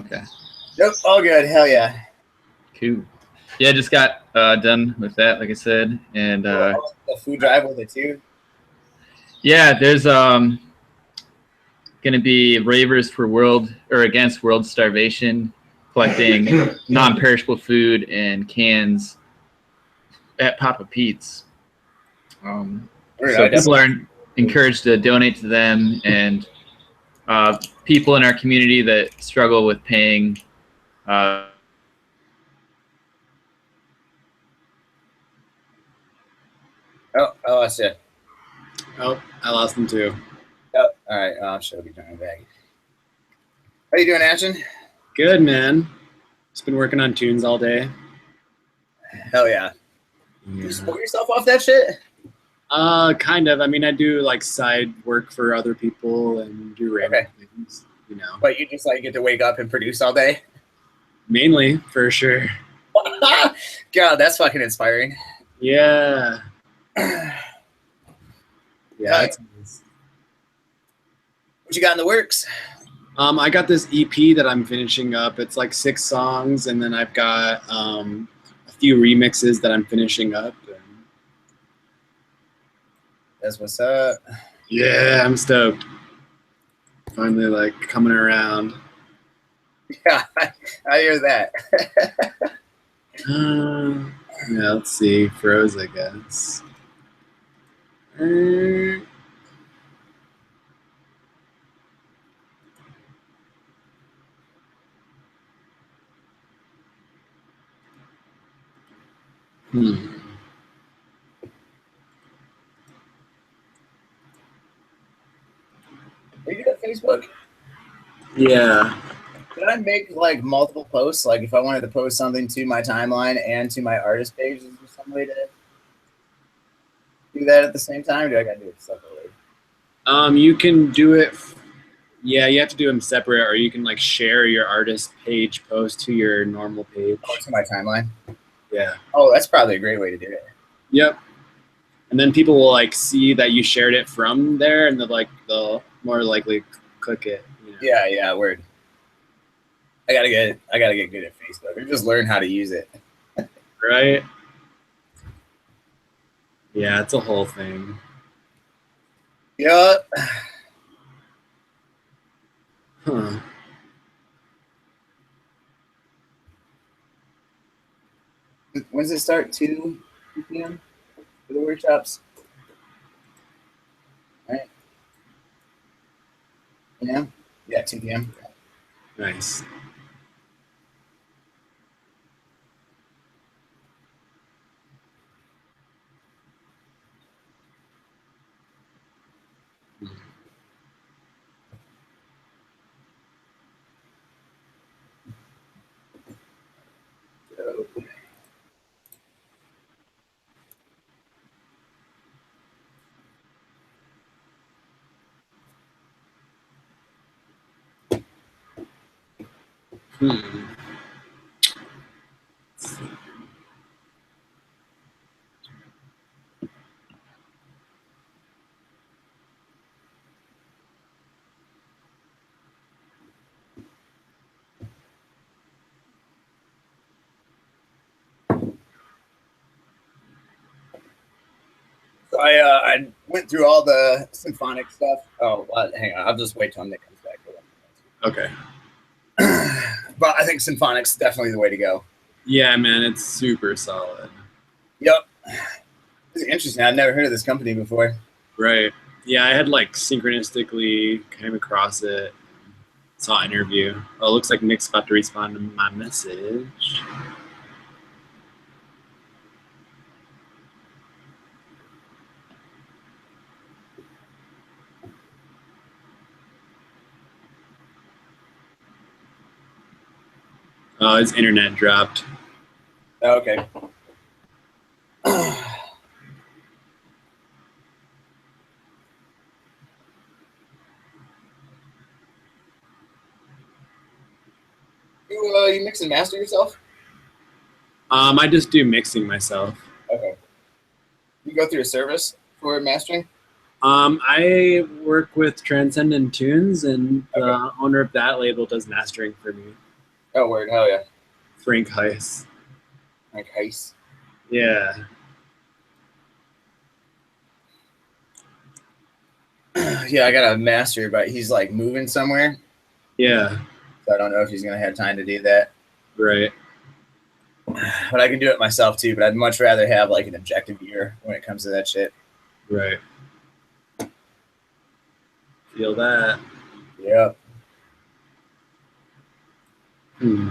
Okay. Nope, all good. Hell yeah. Cool. Yeah, just got done with that, like I said, and The food drive with it too. yeah, there's gonna be ravers for world or against world starvation, collecting non-perishable food and cans at Papa Pete's. So people are encouraged to donate to them, and people in our community that struggle with paying Oh, I see. Oh, I lost them too. Oh, all right. I'll show you doing back. How you doing, Ashton? Good, man. Just been working on tunes all day. Hell yeah. You support yourself off that shit? Kind of. I mean, I do like side work for other people and do random things, you know. But you just like get to wake up and produce all day? Mainly, for sure. God, that's fucking inspiring. Yeah. Yeah. That's nice. What you got in the works? I got this EP that I'm finishing up. It's like 6 songs, and then I've got a few remixes that I'm finishing up. That's what's up. Yeah, I'm stoked. Finally, like, coming around. Yeah, I hear that. Yeah, let's see. Froze, I guess. Are you at Facebook? Yeah. Can I make like multiple posts? Like if I wanted to post something to my timeline and to my artist page, is there some way to do that at the same time? Or do I gotta do it separately? You can do it. Yeah, you have to do them separate, or you can like share your artist page post to your normal page. Oh, to my timeline. Yeah. Oh, that's probably a great way to do it. Yep. And then people will like see that you shared it from there, and they'll more likely click it. You know? Yeah, word. I gotta get good at Facebook, or just learn how to use it. Right. Yeah, it's a whole thing. Yeah. Huh. When does it start? 2 p.m. for the workshops? Right. Yeah. Yeah, 2 p.m. Nice. So I went through all the symphonic stuff. Oh, hang on. I'll just wait till Nick comes back. Okay. But I think symphonic's definitely the way to go. Yeah, man, it's super solid. Yep. It's interesting. I'd never heard of this company before. Right. Yeah, I had like synchronistically came across it. Saw an interview. Oh, it looks like Nick's about to respond to my message. Oh, his internet dropped. Oh, okay. You mix and master yourself? I just do mixing myself. Okay. You go through a service for mastering? I work with Transcendent Tunes, and the owner of that label does mastering for me. Oh, word. Hell yeah. Frank Heiss. Like Heist. Yeah. Yeah, I got a master, but he's like moving somewhere. Yeah. So I don't know if he's going to have time to do that. Right. But I can do it myself too. But I'd much rather have like an objective viewer when it comes to that shit. Right. Feel that. Yeah. Hmm.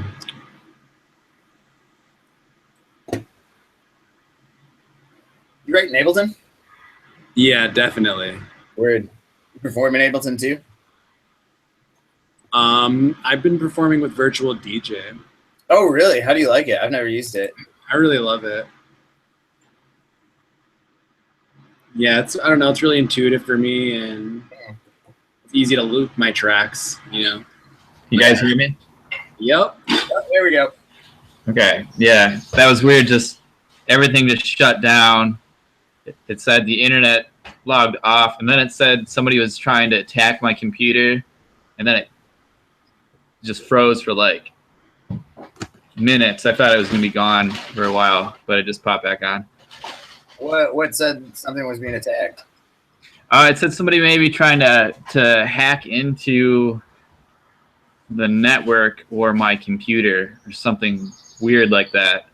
You write in Ableton? Yeah, definitely. Word. You perform in Ableton too? I've been performing with Virtual DJ. Oh, really? How do you like it? I've never used it. I really love it. Yeah, I don't know, it's really intuitive for me and it's easy to loop my tracks, you know. You guys hear me? Yep. Oh, there we go. Okay. Yeah, that was weird. Just everything just shut down. It said the internet logged off, and then it said somebody was trying to attack my computer, and then it just froze for like minutes. I thought it was gonna be gone for a while, but it just popped back on. What said something was being attacked? It said somebody may be trying to hack into the network or my computer or something weird like that.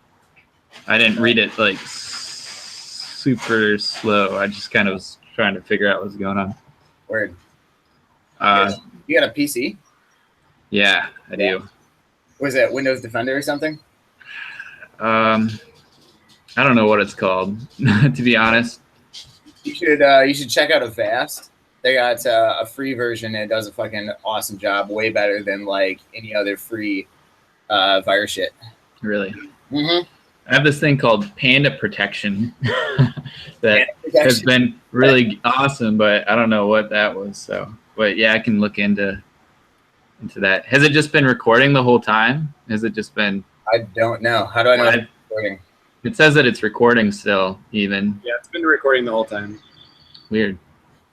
I didn't read it like super slow. I just kind of was trying to figure out what's going on. Word. Uh, You got a PC? yeah, I do. Was it Windows Defender or something? I don't know what it's called, to be honest. You should check out Avast. They got a free version and it does a fucking awesome job, way better than like any other free virus shit. Really. Mm-hmm. I have this thing called Panda Protection that has been really awesome, but I don't know what that was. So, but yeah, I can look into that. Has it just been recording the whole time? Has it just been? I don't know. How do I know it's recording? It says that it's recording still, even. Yeah, it's been recording the whole time. Weird.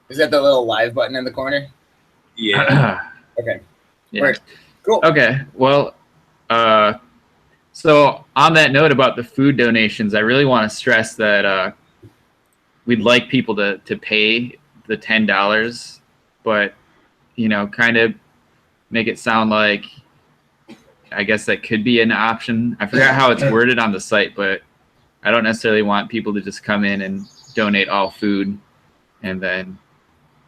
Is that the little live button in the corner? Yeah. Okay. Yeah. Right. Cool. Okay. Well, so on that note about the food donations, I really want to stress that we'd like people to pay the $10, but kind of make it sound like I guess that could be an option. I forgot how it's worded on the site, but I don't necessarily want people to just come in and donate all food and then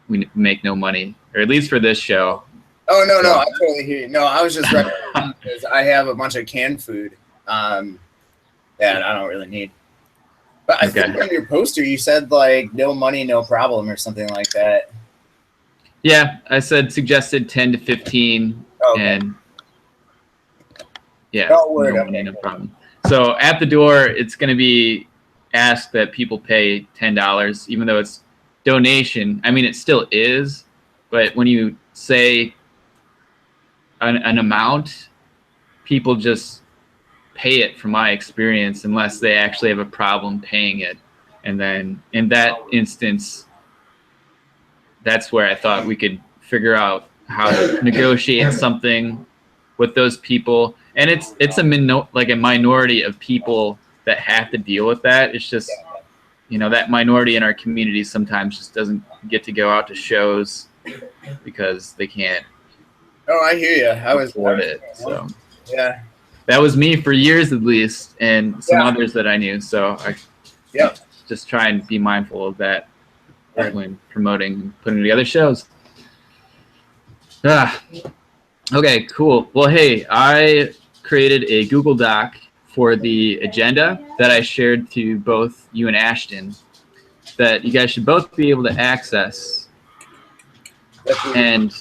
we make no money, or at least for this show. Oh, no, I totally hear you. No, I was just recommending because I have a bunch of canned food that I don't really need. But I think on your poster you said like no money, no problem or something like that. Yeah, I said suggested 10 to 15 and yeah, no money, no problem. So at the door, it's going to be asked that people pay $10, even though it's donation. I mean, it still is, but when you say an amount, people just pay it from my experience unless they actually have a problem paying it. And then in that instance, that's where I thought we could figure out how to negotiate something with those people. And it's a minority of people that have to deal with that. It's just, that minority in our community sometimes just doesn't get to go out to shows because they can't. Oh, I hear you. I was afford it. So yeah, that was me for years at least, and some others that I knew. So I just try and be mindful of that when promoting and putting together shows. Okay, cool. Well, hey, I created a Google Doc for the agenda that I shared to both you and Ashton that you guys should both be able to access. And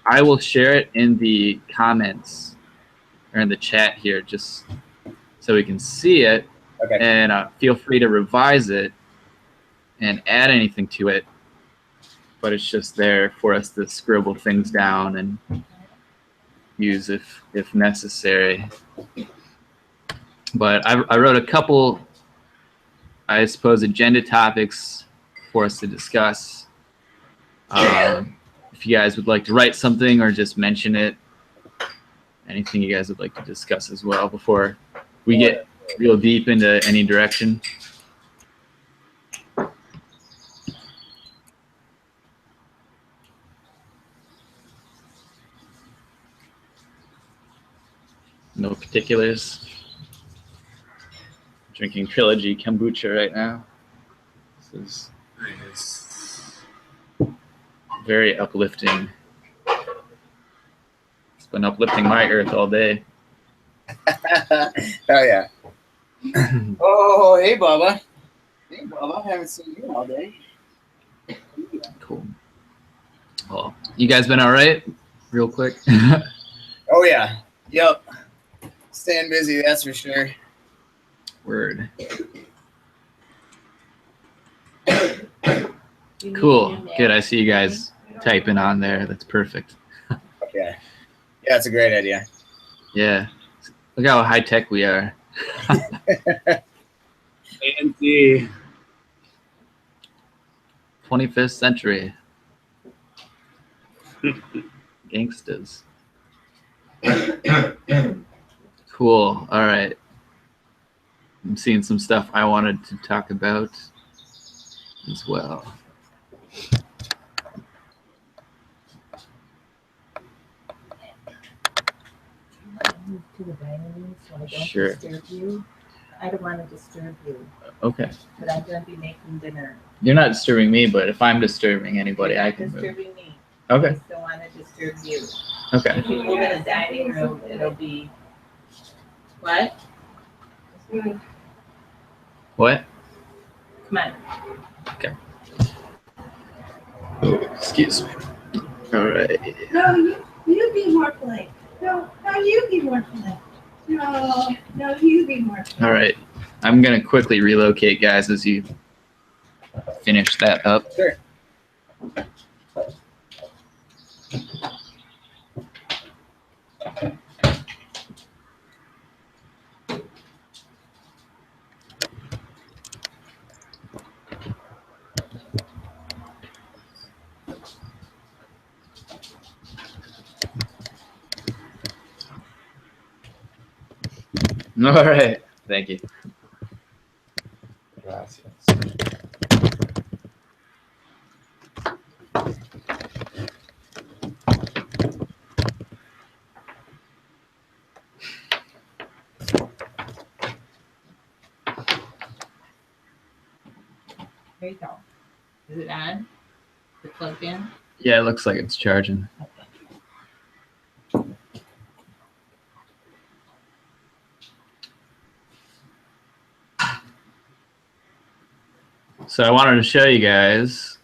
I will share it in the comments or in the chat here just so we can see it. Okay. And feel free to revise it and add anything to it. But it's just there for us to scribble things down and use if necessary. But I wrote a couple, I suppose, agenda topics for us to discuss. If you guys would like to write something or just mention it anything you guys would like to discuss as well before we get real deep into any direction. No particulars. Drinking Trilogy kombucha right now. This is Nice. very uplifting. It's been uplifting my earth all day. Oh yeah. Oh hey Bubba. Hey Bubba, haven't seen you all day. Cool. Well, you guys been all right? Real quick. Oh yeah. Yep. Staying busy, that's for sure. Word. Cool. Good. I see you guys typing on there. That's perfect. Okay. Yeah, it's a great idea. Yeah. Look how high tech we are. Fancy. 25th century. Gangstas. Cool. All right. I'm seeing some stuff I wanted to talk about as well. Move to the dining room so I don't Sure. disturb you. I don't want to disturb you, Okay. but I'm going to be making dinner. You're not disturbing me, but if I'm disturbing anybody, You're I not can move. disturbing me. Okay. I just don't want to disturb you. Okay. If you move in the dining room, it'll be what? What? Come on. Excuse me. All right. No, you be more polite. No, you be more polite. No, you be more polite. All right. I'm going to quickly relocate, guys, as you finish that up. Sure. All right. Thank you. Gracias. There you go. Is it on? Is it plugged in? Yeah, it looks like it's charging. So I wanted to show you guys.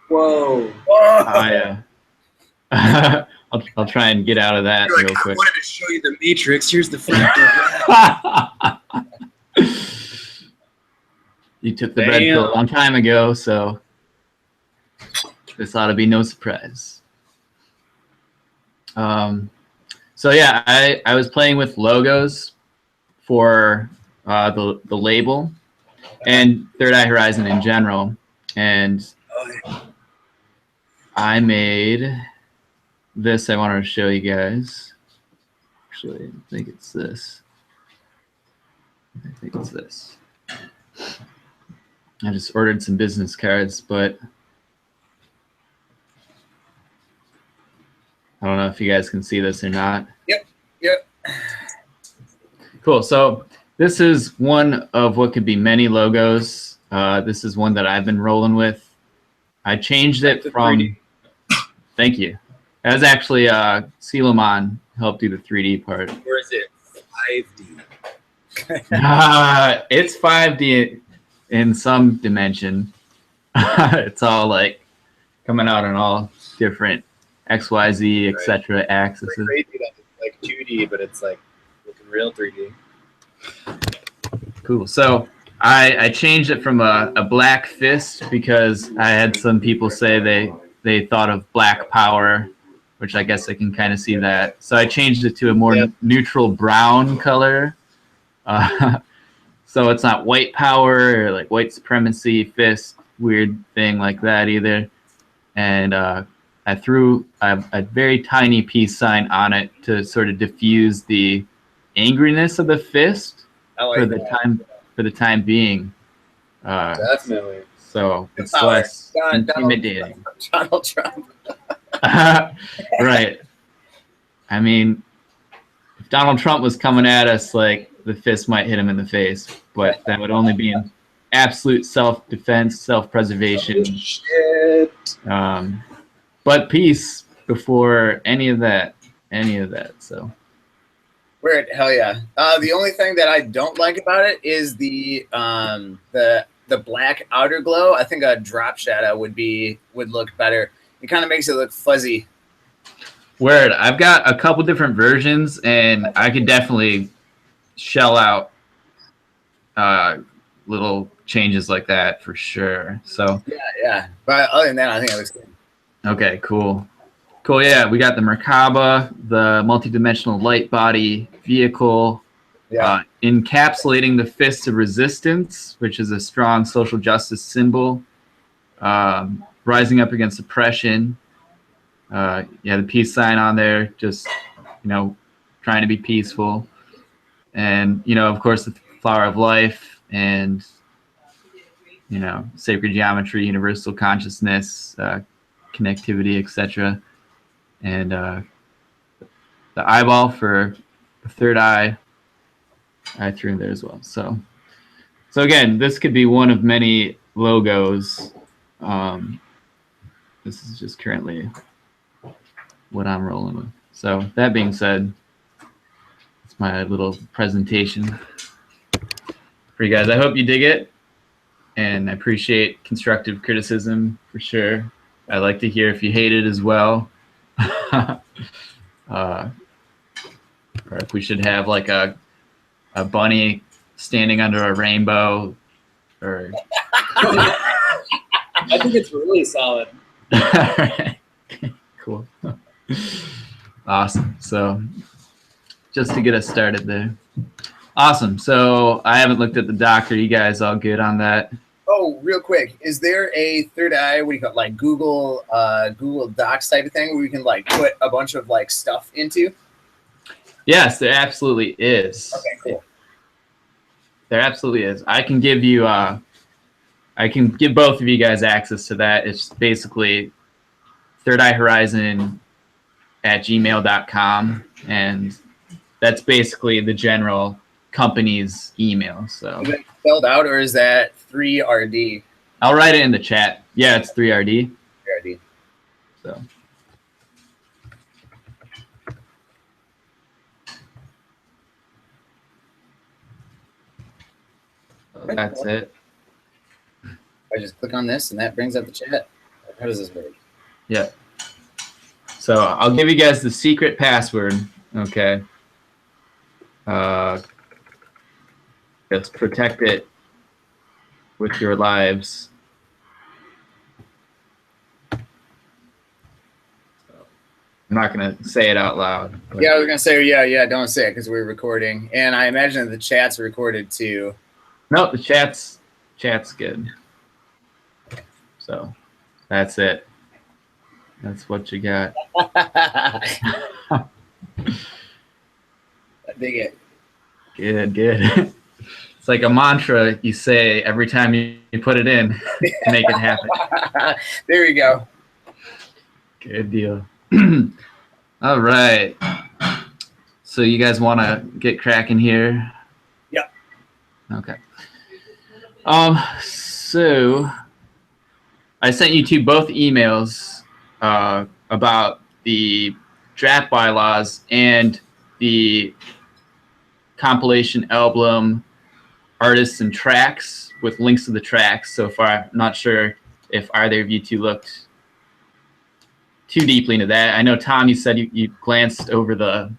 Whoa. I'll try and get out of that You're real like, I quick. wanted to show you the Matrix. Here's the fractal. You took the red pill a long time ago, so this ought to be no surprise. So yeah, I was playing with logos for the label and Third Eye Horizon in general, and I made this. I wanted to show you guys. Actually, I think it's this. I think it's this. I just ordered some business cards, but I don't know if you guys can see this or not. Yep. Cool. So this is one of what could be many logos. This is one that I've been rolling with. I changed it from. 3D. Thank you. That was actually Silamon helped do the 3D part. Or is it 5D? It's 5D in some dimension. It's all like coming out on all different XYZ etc. axes. It's crazy that it's like 2D, but it's like looking real 3D. Cool. So I changed it from a black fist because I had some people say they thought of black power, which I guess I can kind of see that. So I changed it to a more neutral brown color. So it's not white power or like white supremacy fist, weird thing like that either. And I I threw a very tiny peace sign on it to sort of diffuse the angriness of the fist I like for the that. time being. Definitely. So it's Power. less Donald intimidating. Donald Trump. Right. I mean, if Donald Trump was coming at us, like, the fist might hit him in the face, but that would only be in absolute self-defense, self-preservation. Shit. But peace before any of that. So Weird, hell yeah. The only thing that I don't like about it is the black outer glow. I think a drop shadow would look better. It kind of makes it look fuzzy. Word. I've got a couple different versions, and I could definitely shell out little changes like that for sure. So Yeah. But other than that, I think it looks good. okay, cool. Yeah, we got the Merkaba, the multidimensional light body vehicle, Yeah. encapsulating the fists of resistance, which is a strong social justice symbol, rising up against oppression. The peace sign on there, just, trying to be peaceful. And, of course, the flower of life and, sacred geometry, universal consciousness, connectivity, etc. And the eyeball for the third eye, I threw in there as well. So again, this could be one of many logos. This is just currently what I'm rolling with. So that being said, it's my little presentation for you guys. I hope you dig it, and I appreciate constructive criticism for sure. I like to hear if you hate it as well. Or if we should have like a bunny standing under a rainbow, or I think it's really solid. Cool. Awesome. So just to get us started there. Awesome. So I haven't looked at the doc. Are you guys all good on that? Oh, real quick, is there a third eye? What do you call it, like Google Docs type of thing where we can like put a bunch of like stuff into? Yes, there absolutely is. Okay, cool. There absolutely is. I can give you I can give both of you guys access to that. It's basically thirdeyehorizon@gmail.com, and that's basically the general company's email. So Is it spelled out, or is that 3RD? I'll write it in the chat. Yeah, it's 3RD. 3RD. So that's it. I just click on this and that brings up the chat. How does this work? Yeah. So I'll give you guys the secret password. Okay. Just protect it with your lives. I'm not gonna say it out loud. But Yeah, I was gonna say yeah. Don't say it because we're recording, and I imagine that the chat's recorded too. no, the chat's good. So that's it. That's what you got. I dig it. Good. It's like a mantra you say every time you put it in to make it happen. There we go. Good deal. All right. So you guys want to get cracking here? Yep. Okay. So I sent you two both emails about the draft bylaws and the compilation album artists and tracks with links to the tracks so far. I'm not sure if either of you two looked too deeply into that. I know, Tom, you said you glanced over the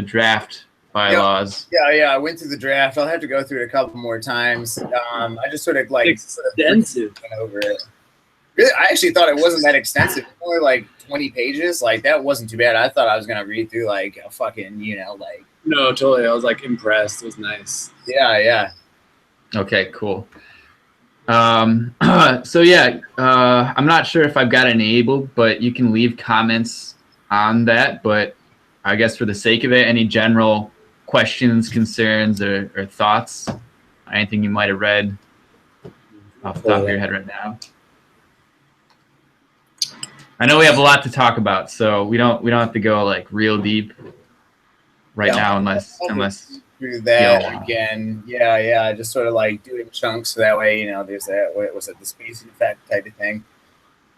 draft bylaws. Yeah. I went through the draft. I'll have to go through it a couple more times. I just sort of Extensive. went over it. Really, I actually thought it wasn't that extensive. Only like 20 pages. Like that wasn't too bad. I thought I was gonna read through like a fucking, like. No, totally. I was like impressed. It was nice. Yeah. Okay, cool. So yeah, I'm not sure if I've got it enabled, but you can leave comments on that. But I guess for the sake of it, any general questions, concerns, or thoughts, anything you might have read off the top of your head right now? I know we have a lot to talk about, so we don't have to go like real deep right now unless through that Yeah. again. Yeah. Just sort of like do it in chunks, so that way there's that. What was it? The spacing effect type of thing.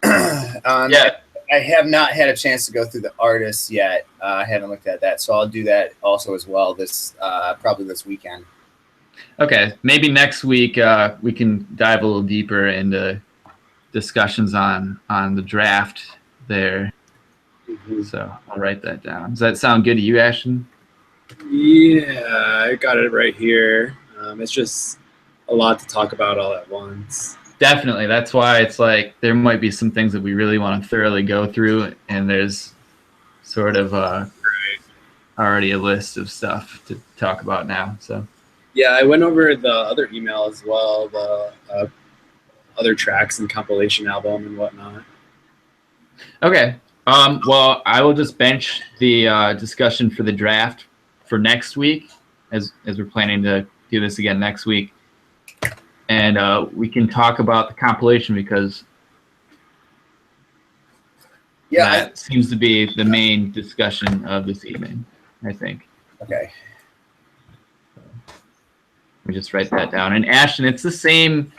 yeah. I have not had a chance to go through the artists yet. I haven't looked at that, so I'll do that also as well. This probably this weekend. Okay, maybe next week we can dive a little deeper into discussions on the draft there. So I'll write that down. Does that sound good to you, Ashton? Yeah, I got it right here. It's just a lot to talk about all at once. Definitely. That's why it's like there might be some things that we really want to thoroughly go through, and there's sort of already a list of stuff to talk about now. So Yeah, I went over the other email as well, the other tracks and compilation album and whatnot. okay. Well, I will just bench the discussion for the draft for next week, as we're planning to do this again next week, and we can talk about the compilation because that seems to be the main discussion of this evening, I think. Okay. Let me just write that down. And Ashton, it's the same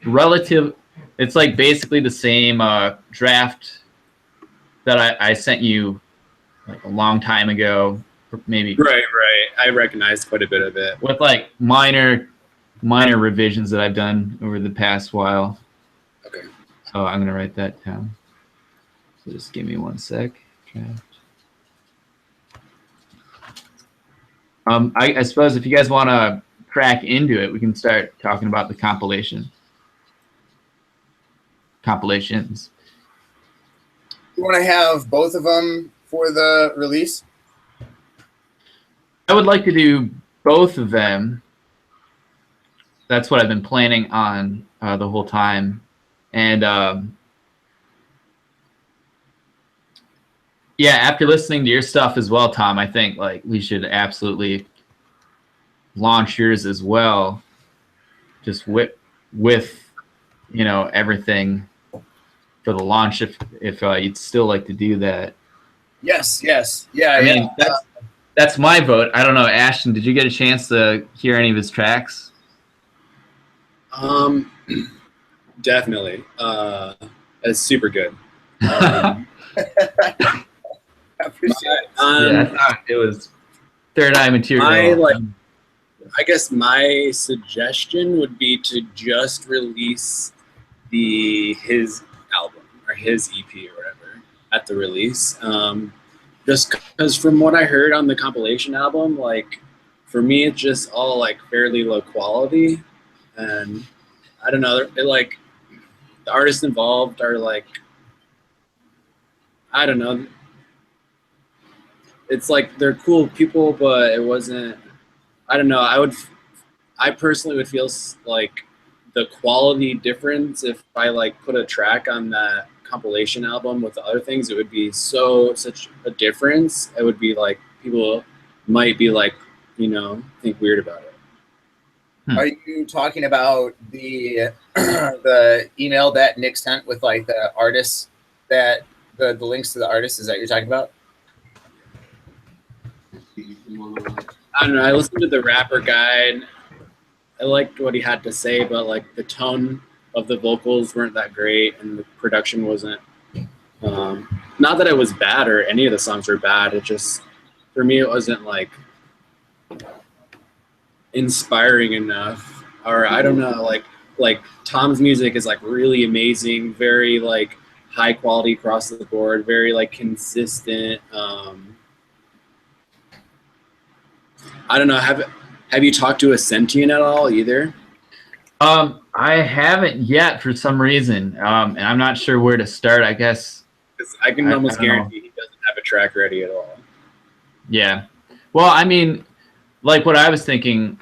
relative. It's like basically the same draft that I sent you like a long time ago, maybe. Right. I recognized quite a bit of it. With like minor revisions that I've done over the past while. Okay. So I'm gonna write that down. So just give me 1 sec. Draft. I suppose if you guys want to crack into it, we can start talking about the compilations. You want to have both of them for the release? I would like to do both of them. That's what I've been planning on the whole time. And yeah, after listening to your stuff as well, Tom, I think like we should absolutely launch yours as well. Just with everything for the launch, if you'd still like to do that. Yes. Yeah. I mean, that's my vote. I don't know, Ashton, did you get a chance to hear any of his tracks? Definitely. It's super good. I appreciate it. I thought it was Third Eye material. I guess my suggestion would be to just release his album or his EP or whatever at the release. Just because from what I heard on the compilation album, like for me, it's just all like fairly low quality, and I don't know. The artists involved are like, I don't know. It's like they're cool people, but it wasn't. I don't know. I personally would feel like the quality difference if I like put a track on that compilation album with the other things, it would be such a difference. It would be like people might be like, think weird about it. Are you talking about the the email that Nick sent with like the artists that the links to the artists? Is that what you're talking about? I don't know. I listened to the rapper guide. I liked what he had to say, but like the tone of the vocals weren't that great, and the production wasn't. Not that it was bad or any of the songs were bad. It just, for me, it wasn't like inspiring enough, or I don't know. Like Tom's music is like really amazing, very like high quality across the board, very like consistent. I don't know. Have you talked to a Sentient at all either? I haven't yet for some reason, and I'm not sure where to start. I guess I can almost guarantee he doesn't have a track ready at all. Yeah. Well, I mean, like what I was thinking,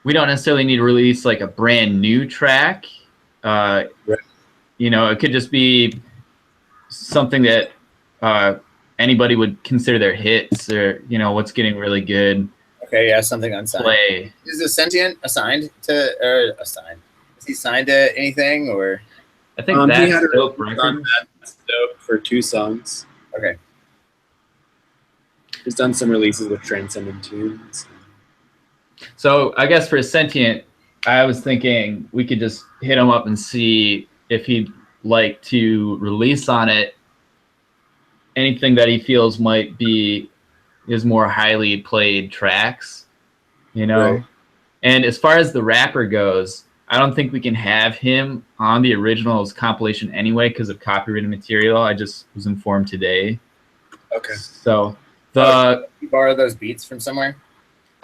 we don't necessarily need to release like a brand new track. Right. You know, it could just be something that anybody would consider their hits, or you know, what's getting really good Okay, yeah, something unsigned. play. Is the sentient assigned to or assigned? Is he signed to anything or? I think He that's had a dope release on records. That's Dope for 2 songs. Okay. He's done some releases with Transcendent Tunes. So I guess for Sentient, I was thinking we could just hit him up and see if he'd like to release on it anything that he feels might be his more highly played tracks, you know? Right. And as far as the rapper goes, I don't think we can have him on the originals compilation anyway because of copyrighted material. I just was informed today. Okay. So the You borrow those beats from somewhere?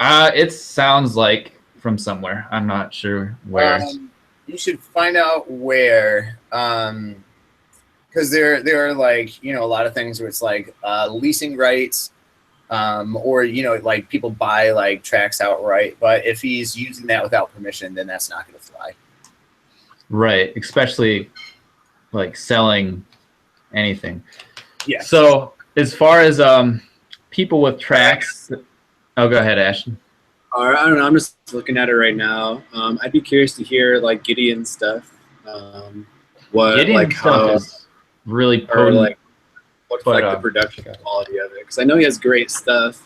it sounds like from somewhere. I'm not sure where. You should find out where, because there are like, you know, a lot of things where it's like leasing rights, or you know, like people buy like tracks outright. But if he's using that without permission, then that's not going to fly. Right, especially like selling anything. Yeah. So as far as people with tracks, oh, go ahead, Ashton. All right, I don't know. I'm just looking at it right now. I'd be curious to hear like Gideon stuff. What Gideon like stuff how is really or potent. like what's but, like the production quality of it? Because I know he has great stuff.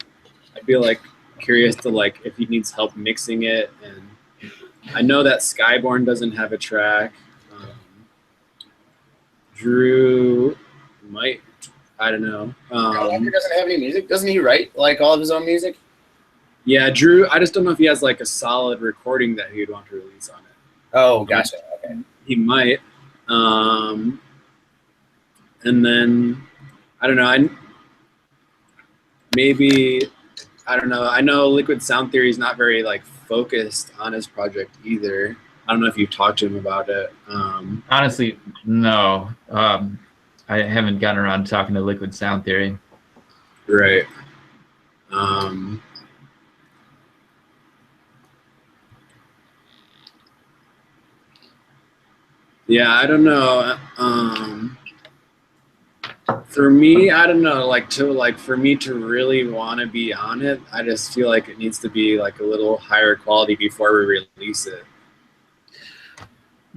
I'd be like curious to like if he needs help mixing it, and I know that Skyborn doesn't have a track. Drew might. I don't know. Walker doesn't have any music. Doesn't he write like all of his own music? Yeah, Drew. I just don't know if he has like a solid recording that he'd want to release on it. Oh, gotcha. Okay. He might. And then I don't know. Maybe I don't know. I know Liquid Sound Theory is not very like focused on his project either. I don't know if you've talked to him about it. Honestly, no. I haven't gotten around to talking to Liquid Sound Theory. Right. Yeah, I don't know. For me, I don't know. For me to really want to be on it, I just feel like it needs to be like a little higher quality before we release it.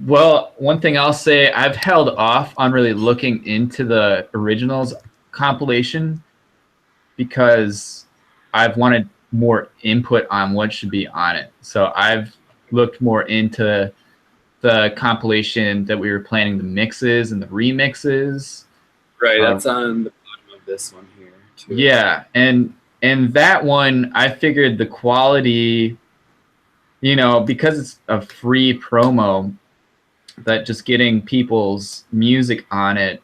Well, one thing I'll say, I've held off on really looking into the originals compilation because I've wanted more input on what should be on it. So I've looked more into the compilation that we were planning, the mixes and the remixes. Right, that's on the bottom of this one here too. Yeah, and that one, I figured the quality, you know, because it's a free promo, that just getting people's music on it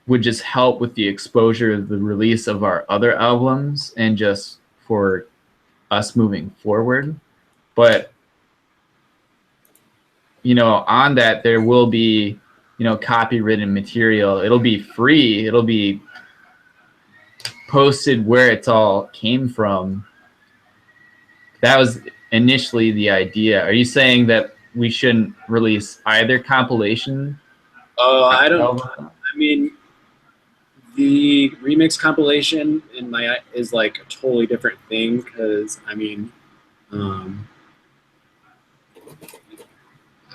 would just help with the exposure of the release of our other albums and just for us moving forward. But, you know, on that, there will be, you know, copywritten material. It'll be free. It'll be posted where it's all came from. That was initially the idea. Are you saying that we shouldn't release either compilation? Oh, I don't. I mean, the remix compilation in my is like a totally different thing because I mean,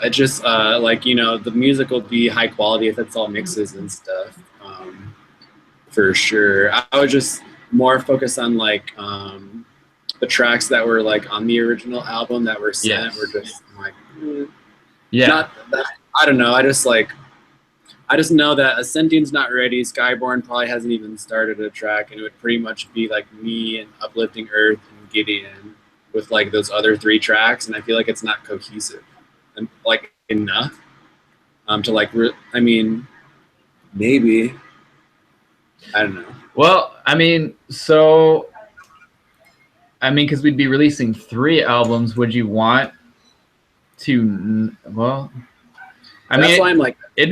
I just like, you know, the music will be high quality if it's all mixes and stuff, for sure. I would just more focus on like the tracks that were like on the original album that were sent. Yes. Were just like, Yeah. not that, I don't know. I just know that Ascension's not ready. Skyborn probably hasn't even started a track, and it would pretty much be like me and Uplifting Earth and Gideon with like those other 3 tracks, and I feel like it's not cohesive and like enough to like. I mean, maybe. I don't know. Well, I mean, because we'd be releasing 3 albums. Would you want to? Well, I That's mean, why I'm like. it'd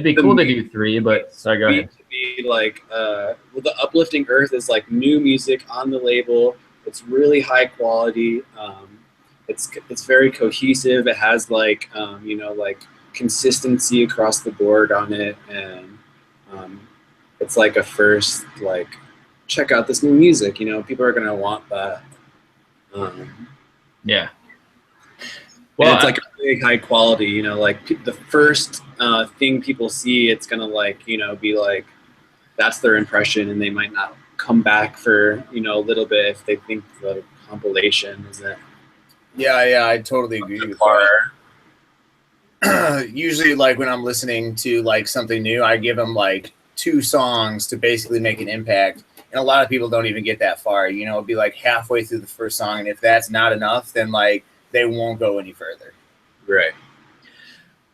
be cool to do 3, but sorry, go ahead. To be like, well, the Uplifting Earth is like new music on the label. It's really high quality. it's very cohesive. It has like like consistency across the board on it, and it's like a first like check out this new music. People are gonna want that. Yeah. Well, it's like a big high quality. Like the first thing people see, it's gonna like be like that's their impression, and they might not come back for a little bit if they think the compilation isn't. Yeah, I totally agree with that. Usually, like when I'm listening to like something new, I give them like 2 songs to basically make an impact. And a lot of people don't even get that far. It'll be like halfway through the first song, and if that's not enough, then like they won't go any further. Right.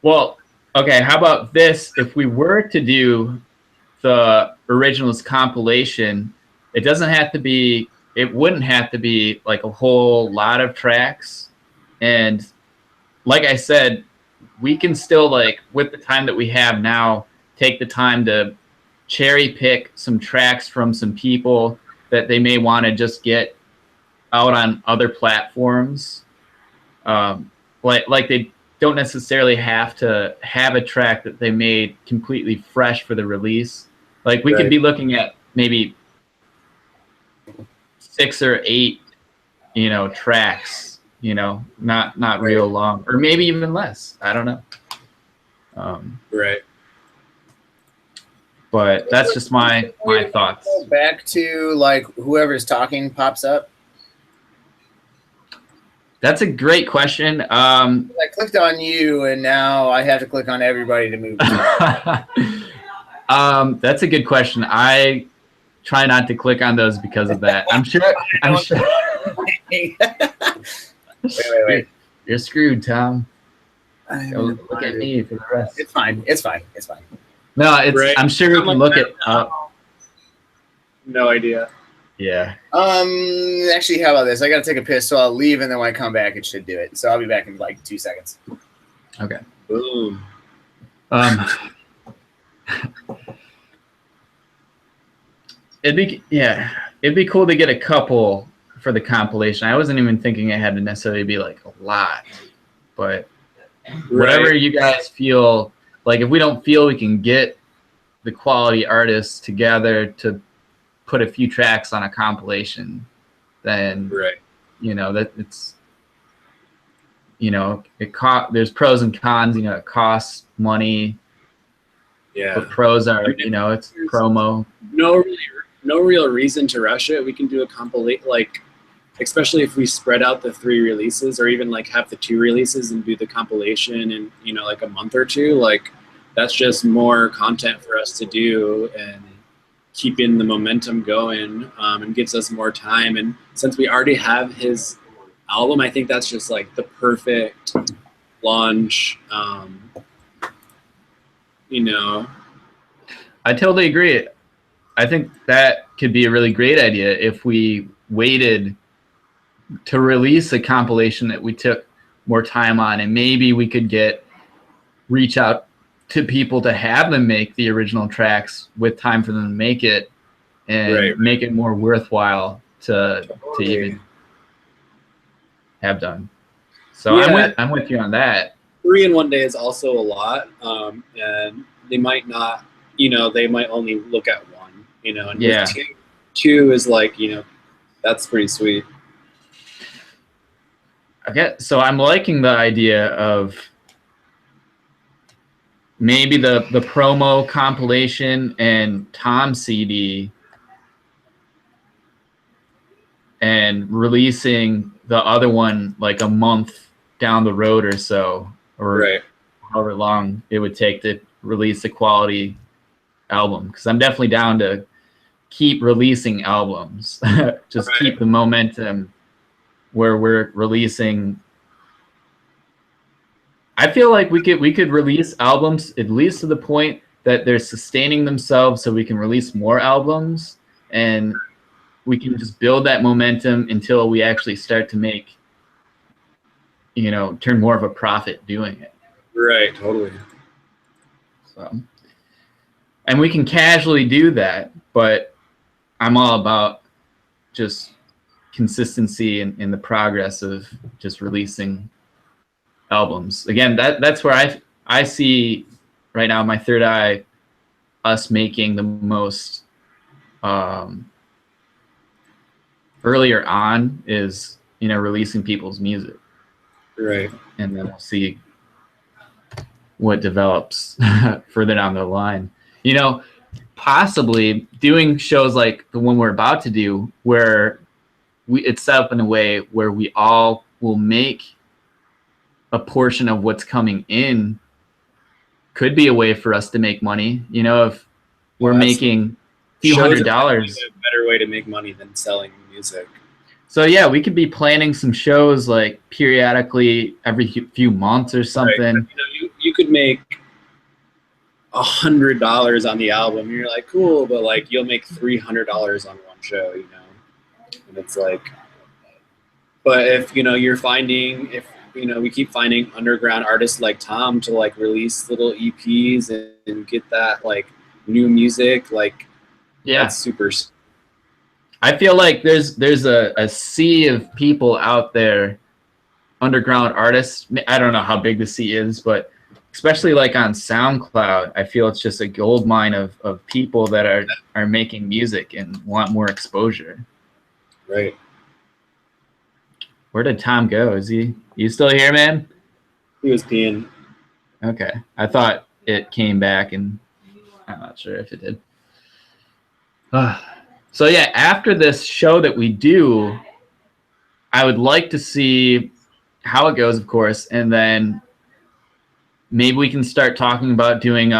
Well, okay. How about this? If we were to do the originals compilation, it wouldn't have to be like a whole lot of tracks. And like I said, we can still, like, with the time that we have now, take the time to cherry pick some tracks from some people that they may want to just get out on other platforms. Like they don't necessarily have to have a track that they made completely fresh for the release. Like we could be looking at maybe 6 or 8, tracks, not real long, or maybe even less. I don't know. Right. But that's just my thoughts. Back to like whoever's talking pops up. That's a great question. I clicked on you, and now I have to click on everybody to move. That's a good question. I try not to click on those because of that. I'm sure. Wait. You're screwed, Tom. Don't look at me for the rest. It's fine. No, I'm sure you can look it up. No idea. Yeah. Actually, how about this? I gotta take a piss, so I'll leave, and then when I come back, it should do it. So I'll be back in like 2 seconds. Okay. Boom. It'd be cool to get a couple for the compilation. I wasn't even thinking it had to necessarily be like a lot, but whatever you guys feel like. If we don't feel we can get the quality artists together to put a few tracks on a compilation, then that it's there's pros and cons. It costs money. Yeah. But pros are it's promo. No real reason to rush it. We can do a compilate, like, especially if we spread out the 3 releases, or even like have the 2 releases and do the compilation in like a month or 2. Like that's just more content for us to do and keeping the momentum going, and gives us more time. And since we already have his album, I think that's just like the perfect launch. I totally agree. I think that could be a really great idea if we waited to release a compilation that we took more time on, and maybe we could reach out to people to have them make the original tracks with time for them to make it, and make it more worthwhile to even have done. So I'm with you on that. 3 in one day is also a lot, and they might not, they might only look at 1, and with two is like, that's pretty sweet. Okay, so I'm liking the idea of maybe the promo compilation and Tom CD, and releasing the other one like a month down the road or so, or however long it would take to release a quality album. Because I'm definitely down to keep releasing albums. Just keep the momentum where we're releasing. I feel like we could release albums at least to the point that they're sustaining themselves, so we can release more albums, and we can just build that momentum until we actually start to make, turn more of a profit doing it. Right, totally. So, and we can casually do that, but I'm all about just consistency in the progress of just releasing albums. Again, that's where I see right now my third eye us making the most earlier on is, you know, releasing people's music. Right. And then we'll see what develops further down the line. You know, possibly doing shows like the one we're about to do, where it's set up in a way where we all will make a portion of what's coming in, could be a way for us to make money. You know, if we're making a few $100. A better way to make money than selling music. So yeah, we could be planning some shows like periodically every few months or something. Right. You know, you could make $100 on the album. You're like, cool, but like you'll make $300 on one show, you know. And it's like, but if you know you're finding, if you know we keep finding underground artists like Tom to like release little EPs and get that like new music, like that's super. I feel like there's a sea of people out there, underground artists. I don't know how big the sea is, but especially like on SoundCloud, I feel it's just a gold mine of people that are making music and want more exposure. Right. Where did Tom go? Is you still here, man? He was peeing. Okay. I thought it came back, and I'm not sure if it did. So yeah, after this show that we do, I would like to see how it goes, of course, and then maybe we can start talking about doing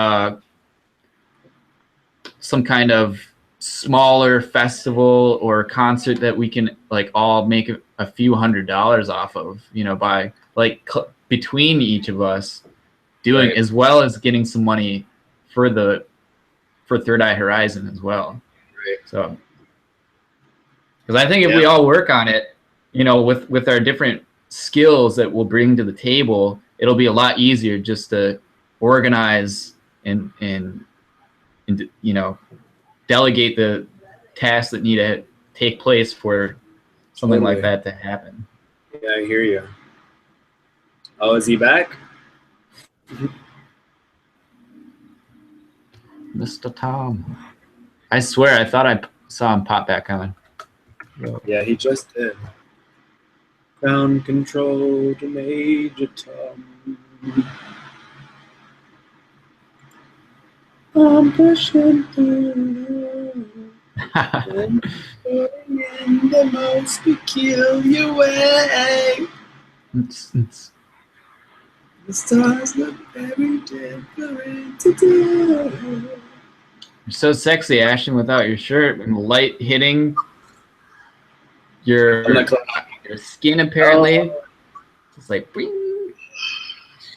some kind of smaller festival or concert that we can like all make a few $100s off of, you know, by like between each of us doing, as well as getting some money for Third Eye Horizon as well. Right. So, because I think if we all work on it, you know, with our different skills that we'll bring to the table, it'll be a lot easier just to organize and you know, delegate the tasks that need to take place for something like that to happen. Yeah, I hear you. Oh, is he back? Mr. Tom. I swear, I thought I saw him pop back on. Yeah, he just did. Ground control to Major Tom. I'm pushing through. And in the most peculiar way. The stars look very different today. You're so sexy, Ashton, without your shirt and the light hitting your skin, apparently. It's like, bing.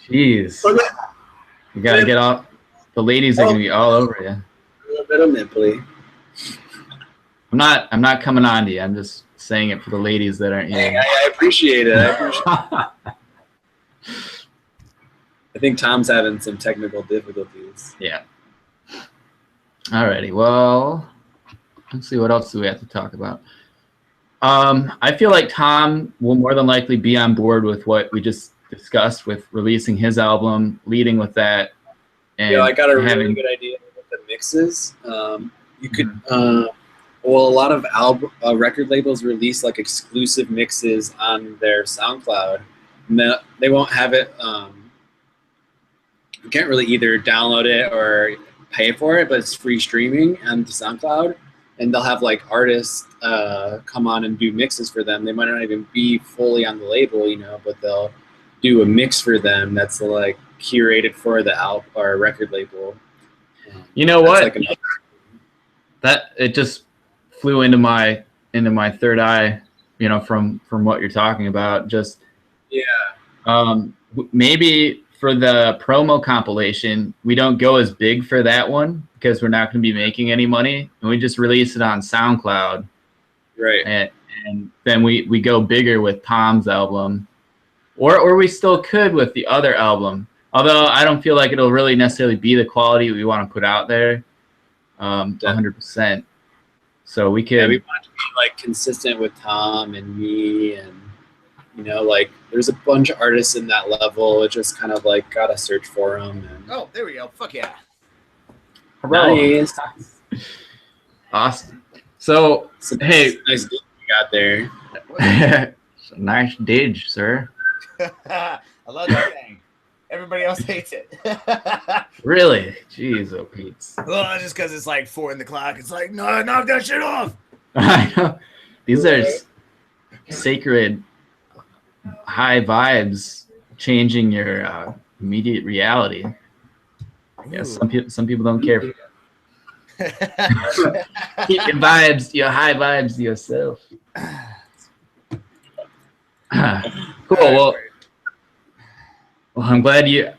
Jeez. You gotta get off. The ladies are gonna be all over you. A little bit of nipply. I'm not coming on to you. I'm just saying it for the ladies that aren't here. Hey, I appreciate it. I think Tom's having some technical difficulties. Yeah. Alrighty. Well, let's see. What else do we have to talk about? I feel like Tom will more than likely be on board with what we just discussed with releasing his album, leading with that. And I got a really good idea with the mixes. You could, well, a lot of record labels release like exclusive mixes on their SoundCloud. And they won't have it. You can't really either download it or pay for it, but it's free streaming on the SoundCloud. And they'll have like artists come on and do mixes for them. They might not even be fully on the label, you know, but they'll do a mix for them that's like curated for the album or record label. You know what? Like that it just flew into my third eye, you know, from what you're talking about. Just maybe for the promo compilation, we don't go as big for that one because we're not going to be making any money, and we just release it on SoundCloud. Right. And then we go bigger with Tom's album, or we still could with the other album. Although I don't feel like it'll really necessarily be the quality we want to put out there, 100%. So we could. Yeah, we want it to be like consistent with Tom and me, and you know, like there's a bunch of artists in that level. It just kind of like gotta search for them. And Oh, there we go. Fuck yeah. nice. Awesome. So, So hey, nice gig you got there. nice dig, sir. I love that thing. Everybody else hates it. Really? Jeez, oh Pete's. Well, just because it's like 4 o'clock, it's like, no, knock that shit off. I know. These are sacred high vibes changing your immediate reality. Yeah, some people don't care. Keep your vibes, your high vibes to yourself. Cool. Well, I'm glad you.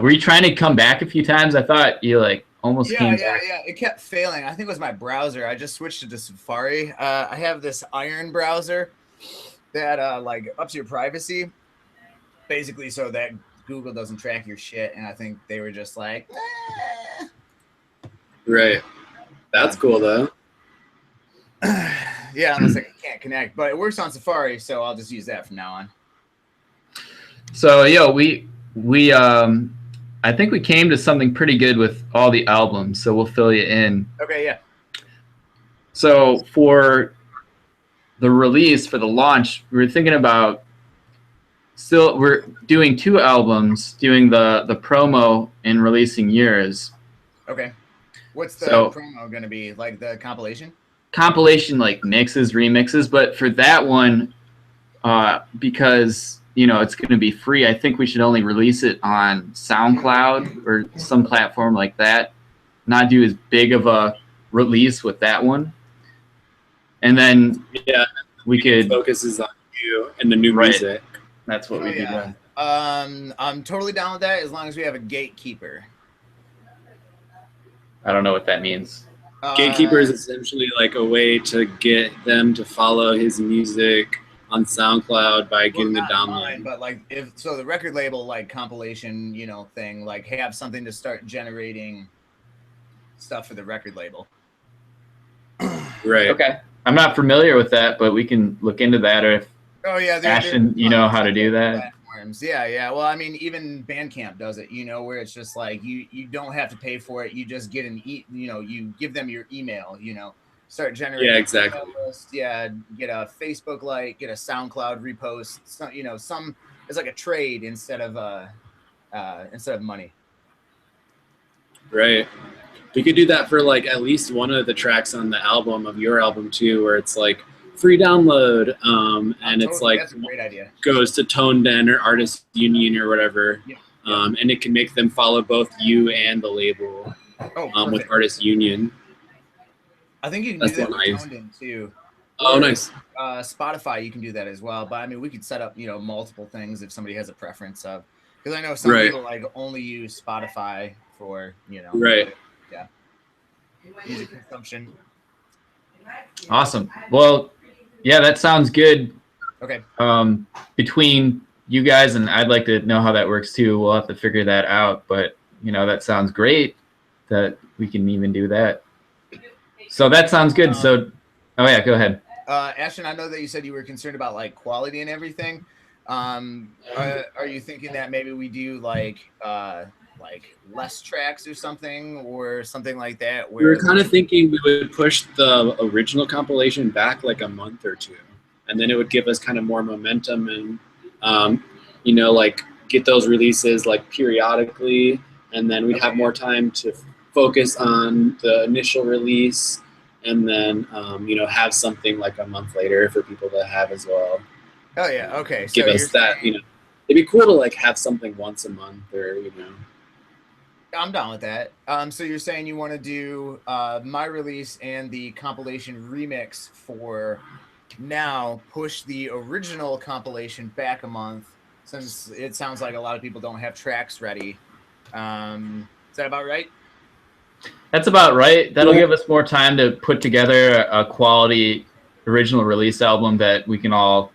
Were you trying to come back a few times? I thought you like almost came back. Yeah. It kept failing. I think it was my browser. I just switched it to Safari. I have this Iron browser that like ups your privacy, basically, so that Google doesn't track your shit. And I think they were just like, Right. That's cool though. yeah, unless I can't connect. But it works on Safari, so I'll just use that from now on. So we I think we came to something pretty good with all the albums. So we'll fill you in. Okay, yeah. So for the release, for the launch, we were thinking about we're doing 2 albums, doing the promo and releasing yours. Okay. What's the promo going to be? Like the compilation? Compilation, like mixes, remixes. But for that one, because, you know, it's going to be free, I think we should only release it on SoundCloud or some platform like that. Not do as big of a release with that one. And then we could focuses on you and the new music. That's what we do. Yeah. I'm totally down with that as long as we have a gatekeeper. I don't know what that means. Gatekeeper is essentially like a way to get them to follow his music on SoundCloud by getting the download. Mine, but like if so, the record label like compilation, you know, thing, like have something to start generating stuff for the record label. Right. Okay. I'm not familiar with that, but we can look into that. Or if Ashton, you know how to do that. Platforms. Yeah. Well, I mean, even Bandcamp does it, you know, where it's just like you don't have to pay for it. You just get you give them your email, you know, start generating. Yeah, exactly. List, get a Facebook like, get a SoundCloud repost. It's like a trade instead of money. Right. We could do that for like at least one of the tracks on the album of your album too, where it's like free download, and it's like that's a great idea. Goes to Tone Den or Artist Union or whatever, and it can make them follow both you and the label with Artist Union. I think you can do that with Tone Den too. Oh, nice. Spotify, you can do that as well. But I mean, we could set up multiple things if somebody has a preference of, because I know some people like only use Spotify for right. Yeah. Music consumption. Awesome. Well, yeah, that sounds good. Okay. Between you guys, and I'd like to know how that works too. We'll have to figure that out. But that sounds great that we can even do that. So that sounds good. So, oh yeah, go ahead. Ashton, I know that you said you were concerned about like quality and everything. Are you thinking that maybe we do like less tracks or something like that? We were kind of thinking we would push the original compilation back like a month or two, and then it would give us kind of more momentum and, like get those releases like periodically, and then we'd have more time to focus on the initial release, and then, have something like a month later for people to have as well. Oh yeah. Okay. Give us that, it'd be cool to like have something once a month or, I'm down with that. So you're saying you want to do my release and the compilation remix for now, push the original compilation back a month, since it sounds like a lot of people don't have tracks ready. Is that about right? That's about right. That'll give us more time to put together a quality original release album that we can all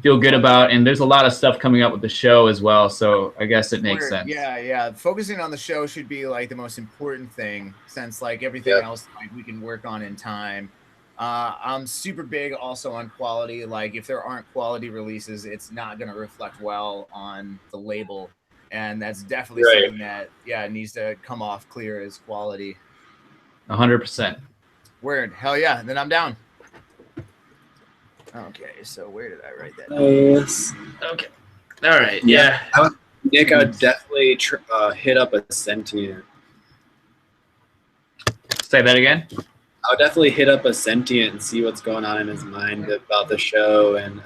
feel good about. And there's a lot of stuff coming up with the show as well, so I guess it makes sense. Yeah. Focusing on the show should be like the most important thing, since like everything else like we can work on in time. I'm super big also on quality. Like if there aren't quality releases, it's not going to reflect well on the label, and that's definitely Right. something that needs to come off clear as quality. 100%. Word, hell yeah! Then I'm down. Okay, so where did I write that? Nice. Okay. All right. Yeah. Yeah. Nick, I would definitely hit up a Sentient. Say that again. I would definitely hit up a Sentient and see what's going on in his mind about the show, and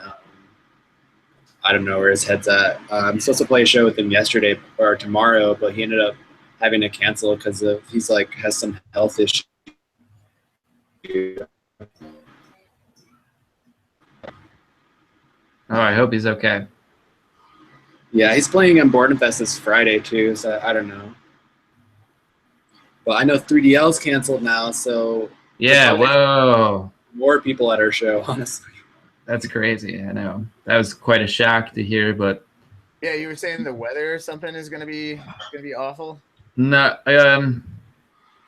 I don't know where his head's at. I'm supposed to play a show with him yesterday or tomorrow, but he ended up having to cancel because of he's like has some health issue. Oh, I hope he's okay. Yeah, he's playing on Bordenfest this Friday too, so I don't know. But I know 3DL's canceled now, so Yeah. Whoa. more people at our show, honestly. That's crazy. I know. That was quite a shock to hear, but Yeah, you were saying the weather or something is gonna be awful. no.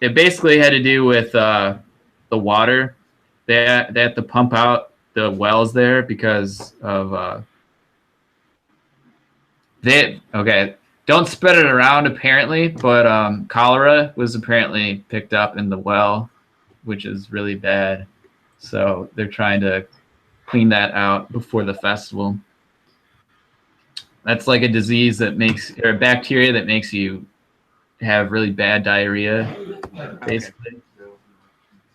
It basically had to do with the water. They had to pump out the wells there because of okay. Don't spread it around apparently, but cholera was apparently picked up in the well, which is really bad. So they're trying to clean that out before the festival. That's like a disease that makes, or a bacteria that makes you have really bad diarrhea, basically.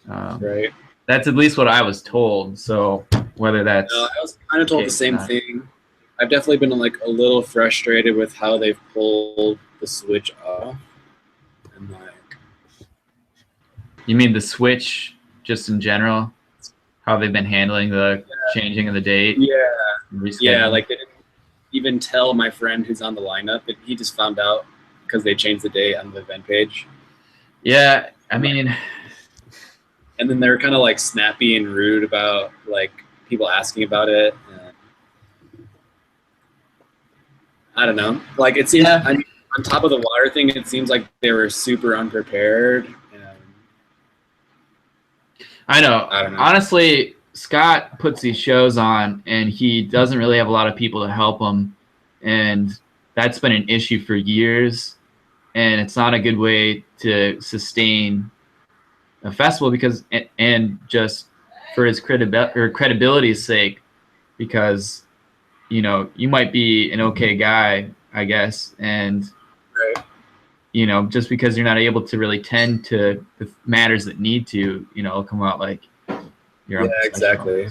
Right. That's at least what I was told. So whether that's I was kind of told the same thing. I've definitely been like a little frustrated with how they've pulled the Switch off. And like, you mean the Switch just in general, how they've been handling the changing of the date? yeah, like they didn't even tell my friend who's on the lineup. He just found out because they changed the date on the event page. Yeah, I mean, and then they're kind of like snappy and rude about like people asking about it. I don't know. Like it seems on top of the water thing, it seems like they were super unprepared. I know. I don't know. Honestly, Scott puts these shows on, and he doesn't really have a lot of people to help him, and that's been an issue for years. And it's not a good way to sustain a festival because, and just for his credibility's sake, because you know you might be an okay guy, I guess, and you know just because you're not able to really tend to the matters that need to, you know, come out like you're exactly.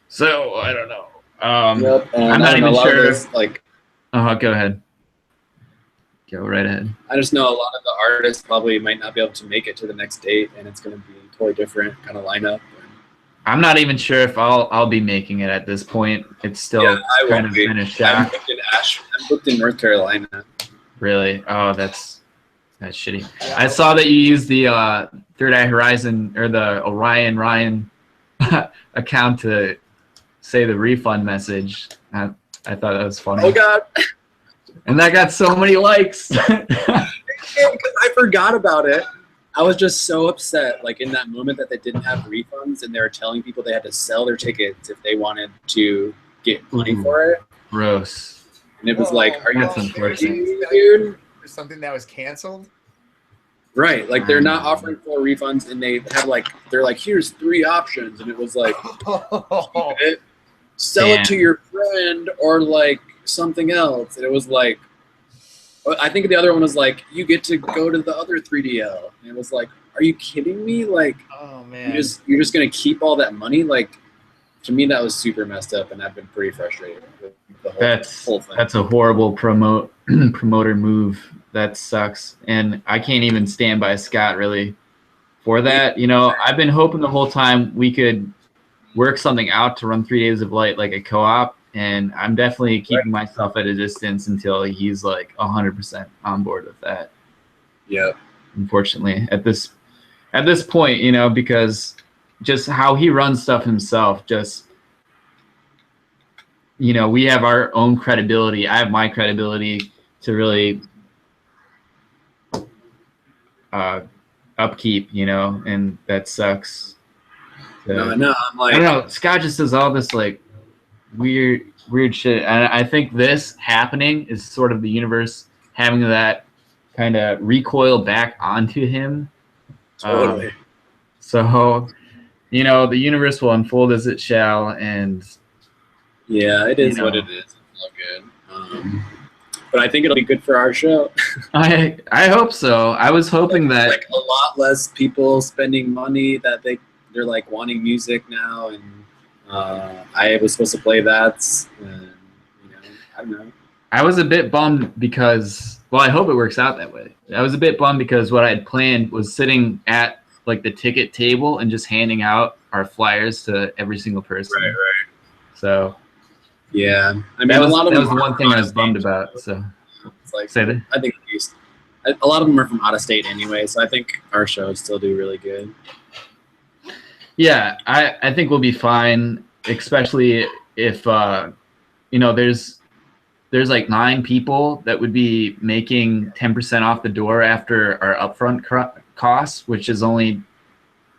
So I don't know. I'm not even sure. This, like, go ahead. Go right ahead. I just know a lot of the artists probably might not be able to make it to the next date, and it's going to be a totally different kind of lineup. I'm not even sure if I'll be making it at this point. It's still kind of been a shock. I'm booked in North Carolina. Really? Oh, that's shitty. I saw that you used the Third Eye Horizon or the Orion Ryan account to say the refund message. I thought that was funny. Oh God! And that got so many likes. I forgot about it. I was just so upset, like in that moment, that they didn't have refunds and they were telling people they had to sell their tickets if they wanted to get money for it. Gross. And it was like, are you unfortunate, dude? Something that was canceled. Right, like they're not offering full refunds, and they're like, here's 3 options, and it was like, sell it to your friend or like something else, and it was like, I think the other one was like, you get to go to the other 3DL, and it was like, are you kidding me? Like, oh man, you're just gonna keep all that money? Like, to me, that was super messed up, and I've been pretty frustrated with the whole thing. That's a horrible promoter move. That sucks, and I can't even stand by Scott really for that. You know, I've been hoping the whole time we could work something out to run 3 Days of Light like a co-op, and I'm definitely keeping myself at a distance until he's like 100% on board with that. Yeah. Unfortunately, at this point, you know, because just how he runs stuff himself, just, you know, we have our own credibility. I have my credibility to really upkeep, you know, and that sucks. So, No, I'm I like, don't know. Scott just does all this like weird shit, and I think this happening is sort of the universe having that kind of recoil back onto him. totally. So, the universe will unfold as it shall, and Yeah, it is what it is. It's all good. But I think it'll be good for our show. I hope so. I was hoping that Like a lot less people spending money that they're like wanting music now, and I was supposed to play that. And, I don't know. I was a bit bummed because, well, I hope it works out that way. I was a bit bummed because what I had planned was sitting at like the ticket table and just handing out our flyers to every single person. Right. So Yeah, I mean, that was a lot of the them are one from thing I out of was bummed state, about. So It's like say that. I think a lot of them are from out of state anyway, so I think our shows still do really good. Yeah, I think we'll be fine, especially if there's like 9 people that would be making 10% off the door after our upfront costs, which is only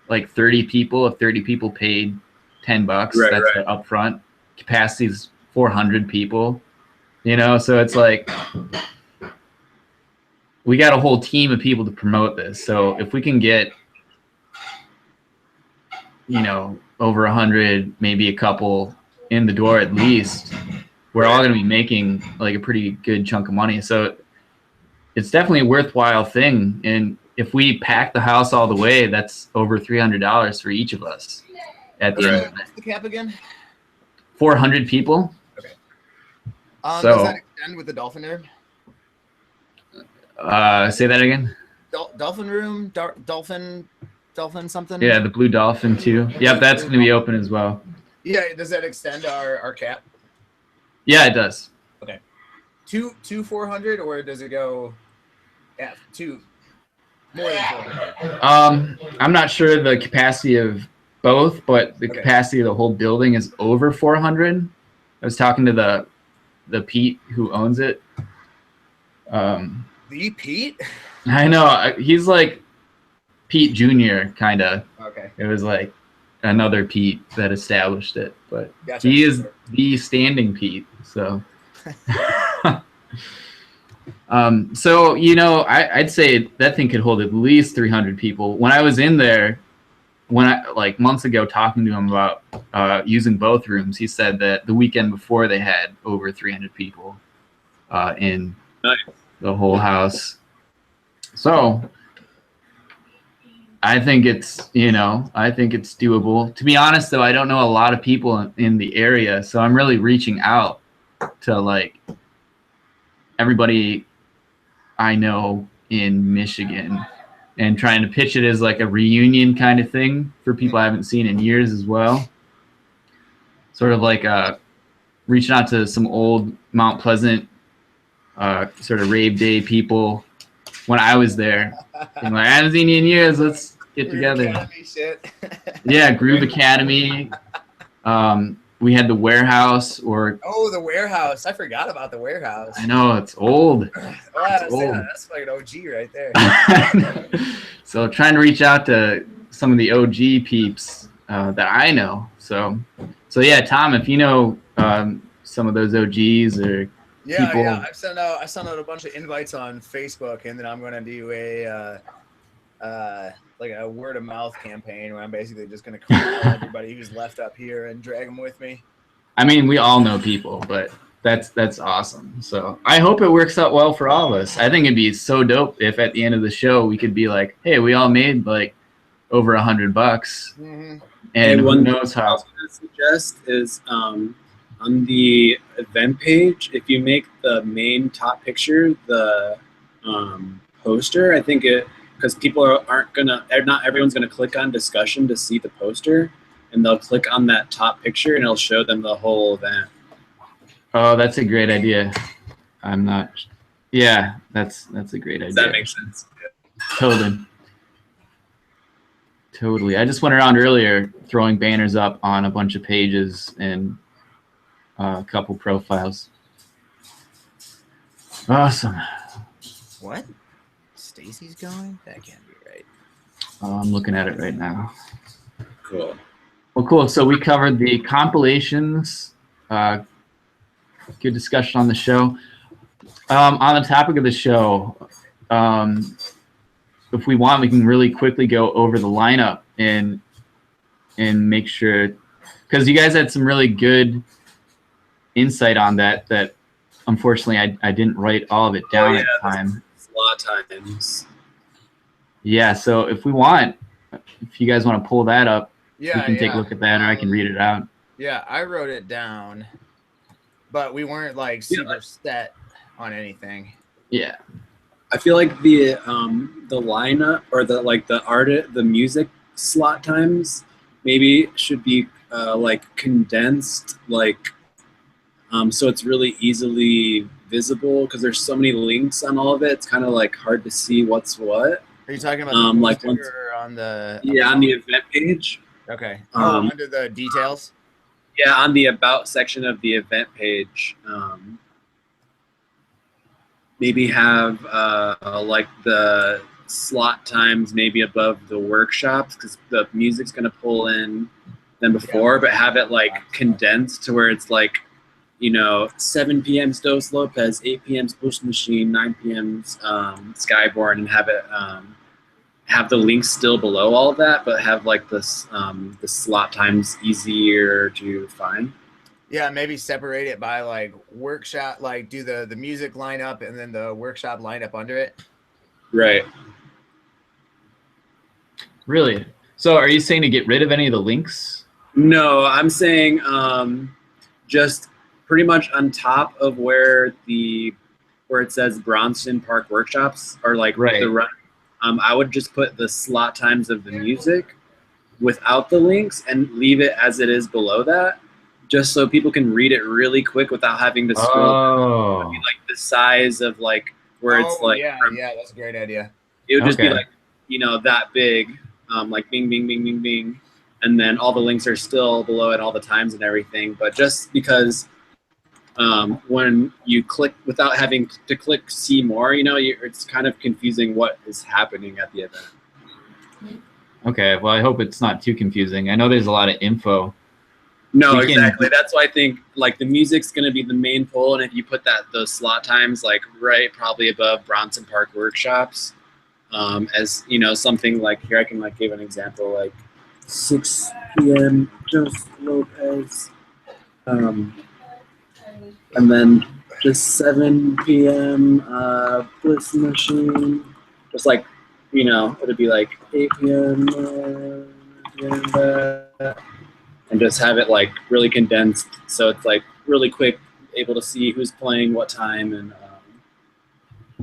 like 30 people. If 30 people paid $10, that's the upfront. Capacity is 400 people, so it's like we got a whole team of people to promote this. So if we can get, over 100, maybe a couple in the door at least, we're all going to be making like a pretty good chunk of money. So it's definitely a worthwhile thing. And if we pack the house all the way, that's over $300 for each of us at the end of the night. What's the cap again? 400 people. Okay. So, does that extend with the Dolphin Room? Say that again. Dolphin Room? Dolphin something? Yeah, the Blue Dolphin too. Yep, that's going to be open as well. Yeah, does that extend our cap? Yeah, it does. Okay. Two 400, or does it go two more than 400? I'm not sure the capacity of both, but the capacity of the whole building is over 400. I was talking to the Pete who owns it. The Pete? I know, he's like Pete Jr. kind of. Okay. It was like another Pete that established it, but Gotcha. he is the standing Pete. So, so I'd say that thing could hold at least 300 people. When I was in there, like months ago, talking to him about using both rooms, he said that the weekend before they had over 300 people in the whole house. So I think it's doable. To be honest, though, I don't know a lot of people in the area, so I'm really reaching out to like everybody I know in Michigan and trying to pitch it as like a reunion kind of thing for people I haven't seen in years as well. Sort of like reaching out to some old Mount Pleasant sort of rave day people when I was there. Being like, I haven't seen you in years. Let's get together. Academy shit. Yeah, Groove Academy. We had the Warehouse, or the Warehouse. I forgot about the Warehouse. I know it's old. That's like an OG right there. So trying to reach out to some of the OG peeps that I know. So yeah, Tom, if you know some of those OGs or people. Yeah. I sent out a bunch of invites on Facebook, and then I'm gonna do a like a word of mouth campaign where I'm basically just gonna call everybody who's left up here and drag them with me. I mean, we all know people, but that's awesome. So I hope it works out well for all of us. I think it'd be so dope if at the end of the show we could be like, hey, we all made like over $100, Mm-hmm. and who one knows thing I how. was going to suggest is on the event page, if you make the main top picture the poster, I think because people not everyone's gonna click on discussion to see the poster, and they'll click on that top picture and it'll show them the whole event. Oh, that's a great idea. Yeah, that's a great idea. Does that make sense? Totally. I just went around earlier throwing banners up on a bunch of pages and a couple profiles. Awesome. What? Stacy's going? That can't be right. I'm looking at it right now. Cool. Well, cool. So we covered the compilations. Good discussion on the show. On the topic of the show, if we want, we can really quickly go over the lineup and make sure, because you guys had some really good insight on that. That unfortunately I didn't write all of it down at the time. A lot of times. Yeah. So if we want, if you guys want to pull that up, Yeah, we can take a look at that, or I can read it out. Yeah, I wrote it down, but we weren't like super set on anything. Yeah. I feel like the lineup or the music slot times maybe should be like condensed, like so it's really easily visible because there's so many links on all of it. It's kind of like hard to see what's what. Are you talking about the like poster or on the on the event page? Okay. Um, Under the details. Yeah, on the about section of the event page, maybe have like the slot times maybe above the workshops because the music's going to pull in than before, but have it like condensed to where it's like, 7 p.m. Dos Lopez, 8 p.m. Push Machine, 9 p.m. Skyborn, and have it have the links still below all of that, but have like this the slot times easier to find. Yeah, maybe separate it by like workshop, like do the music lineup and then the workshop lineup under it. Right. Really? So are you saying to get rid of any of the links? No, I'm saying just pretty much on top of where it says Bronson Park workshops or like Right. the run. I would just put the slot times of the music without the links and leave it as it is below that, just so people can read it really quick without having to scroll. Oh. It would be like the size of like where it's like. yeah, that's a great idea. It would just be Okay. like that big, like bing, bing, bing, bing, bing, and then all the links are still below it, all the times and everything. But just because when you click without having to click see more, it's kind of confusing what is happening at the event. Okay. Well, I hope it's not too confusing. I know there's a lot of info. No, We can- exactly. That's why I think like the music's going to be the main pull, and if you put those slot times like right probably above Bronson Park workshops, as something like here I can like give an example like 6 p.m. Dos Lopez, and then just 7 p.m. Bliss Machine, just like it'd be like 8 p.m. And just have it like really condensed, so it's like really quick, able to see who's playing what time, and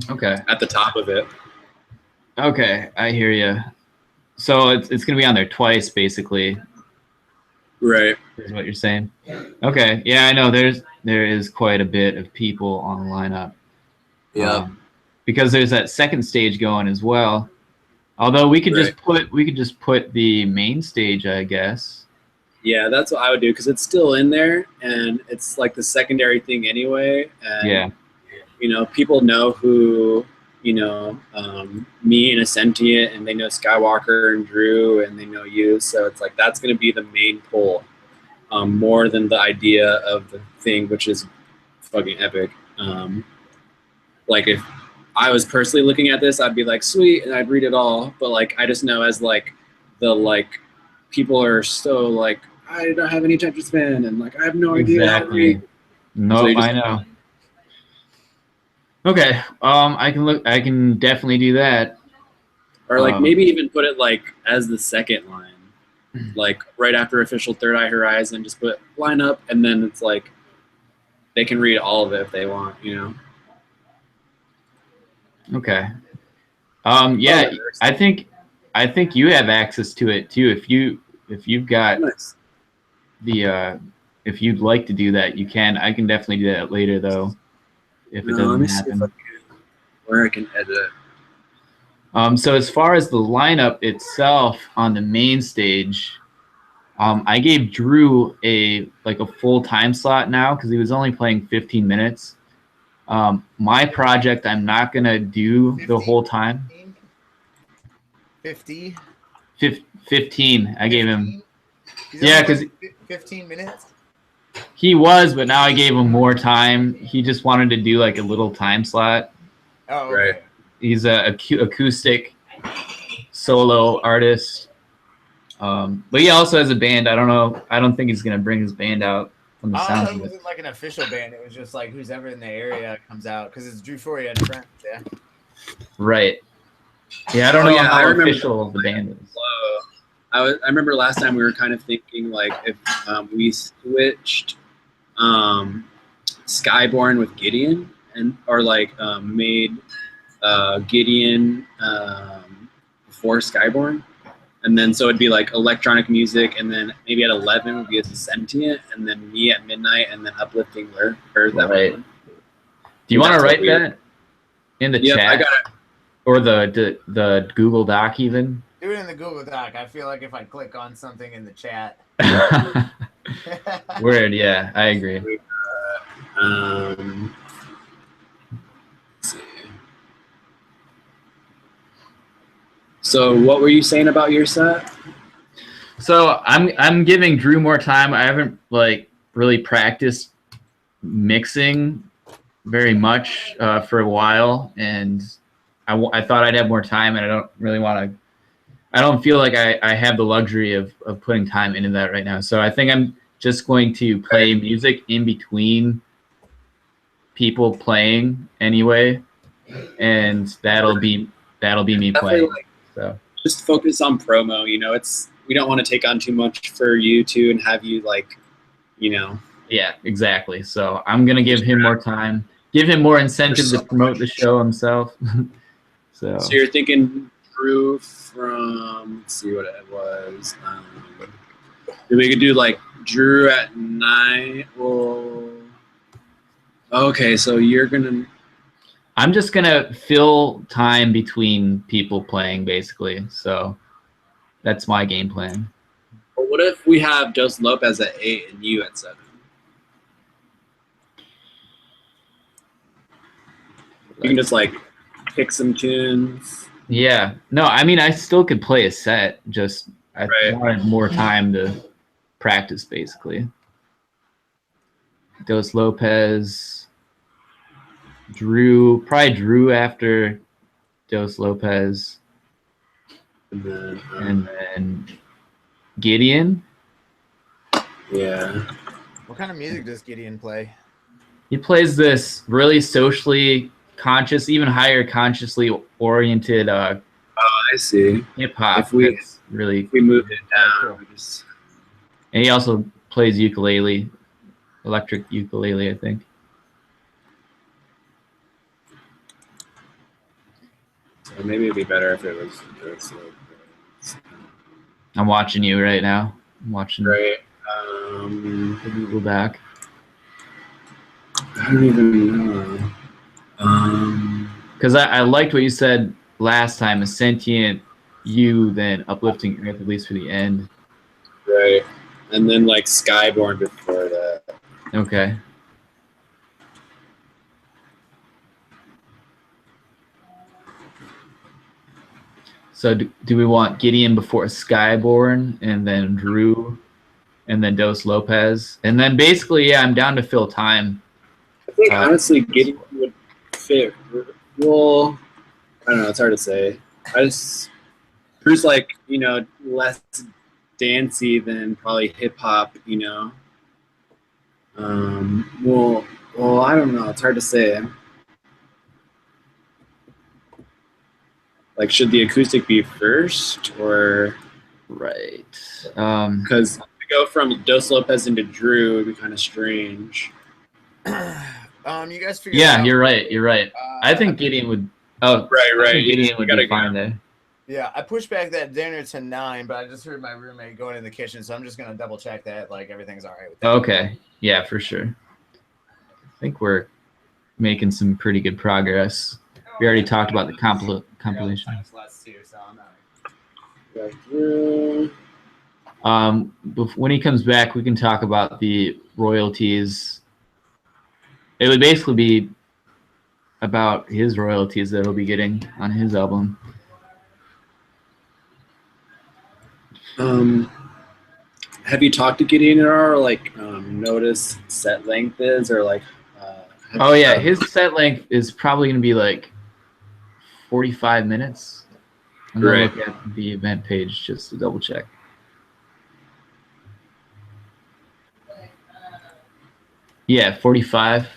Okay. at the top of it. Okay. I hear you. So it's going to be on there twice, basically, Right. is what you're saying. Okay. Yeah, I know there is quite a bit of people on the lineup. Yeah. Because there's that second stage going as well. Although we could just put the main stage, I guess. Yeah, that's what I would do because it's still in there and it's like the secondary thing anyway. And, Yeah. People know who, me and Ascentiant, and they know Skywalker and Drew, and they know you. So it's like that's going to be the main pull, more than the idea of the thing, which is fucking epic. Like if I was personally looking at this, I'd be like, sweet, and I'd read it all. But like I just know as like the like people are so like, I don't have any time to spend, and like I have no idea how to read. Exactly. No, So you just- I know. Okay. I can definitely do that. Or like maybe even put it like as the second line, like right after official Third Eye Horizon, just put line up, and then it's like they can read all of it if they want, Okay. Yeah, I think you have access to it too. If you've got Nice. if you'd like to do that, you can. I can definitely do that later though, if it Let doesn't me see if I happen. can, where I can edit. So as far as the lineup itself on the main stage, I gave Drew a full time slot now because he was only playing 15 minutes. My project, I'm not gonna do the whole time. 50. 15. I gave him He's Yeah, only 'cause 15 minutes. he was, but now I gave him more time. He just wanted to do like a little time slot. Oh, okay. Right. He's a acoustic solo artist. But he also has a band. I don't know. I don't think he's gonna bring his band out from the Oh, sound it of it. wasn't like an official band. It was just like who's ever in the area comes out because it's Drew Foria and friends. Yeah. Right. Yeah, I don't Oh, know yeah, I how remember official the band is. I remember last time we were kind of thinking like if we switched Skyborn with Gideon or like made Gideon before Skyborn, and then so it'd be like electronic music, and then maybe at 11 would be a Sentient, and then me at midnight, and then Uplifting Earth. Right. Do you want to That's what write we that in the Yep, chat I got it. or the Google Doc even? Do it in the Google Doc. I feel like if I click on something in the chat. Weird. Yeah, I agree. Let's see. So what were you saying about your set? So I'm giving Drew more time. I haven't like really practiced mixing very much for a while, and I thought I'd have more time, and I don't really want to. I don't feel like I have the luxury of putting time into that right now. So I think I'm just going to play music in between people playing anyway, and that'll be me playing. Like, so just focus on promo. You know, we don't want to take on too much for you too, and have you like, you know. Yeah, exactly. So I'm gonna give him more time, give him more incentive to promote the show himself. So you're thinking Drew from, let's see what it was. We could do like Drew at 9. Well, okay, so you're gonna. I'm just gonna fill time between people playing, basically. So that's my game plan. Well, what if we have Dos Lopez at 8 and you at 7? You can just like pick some tunes. Yeah. No, I mean I still could play a set. Just I Right. wanted more time to practice, basically. Dos Lopez, Drew, probably Drew after Dos Lopez, And then, and then Gideon. yeah. What kind of music does Gideon play? He plays this really socially conscious, even higher consciously oriented I see. hip hop. If we- That's really, If we moved it down, Cool. we just, and he also plays ukulele, electric ukulele, I think. so maybe it'd be better if it was Dos Lopez. I'm watching you right now. I'm watching Right. the Google Doc. I don't even know. Because I liked what you said last time, a sentient you, then uplifting earth, at least for the end. Right. And then like Skyborn before that. Okay. So do we want Gideon before Skyborn, and then Drew, and then Dos Lopez? And then basically, yeah, I'm down to fill time. I think honestly Gideon would fit. Well, I don't know. It's hard to say. Drew's like, you know, less dancey than probably hip hop, you know. Well, I don't know. It's hard to say. Like, should the acoustic be first, or Right. because to go from Dos Lopez into Drew would be kind of strange. You guys figure it Yeah, out. you're right. You're right. I think Gideon would. Oh, Right, I right. think Gideon would gotta be fine there. Yeah, I pushed back that dinner to 9, but I just heard my roommate going in the kitchen, so I'm just gonna double check that like everything's all right with that. Okay. Yeah, for sure. I think we're making some pretty good progress. We already talked about the compilation. Like, Drew. When he comes back, we can talk about the royalties. It would basically be about his royalties that he'll be getting on his album. have you talked to Gideon at all, or like noticed set length is, or like? Oh yeah, his set length is probably going to be like 45 minutes. I'm going to look at the event page just to double check. Yeah, 45.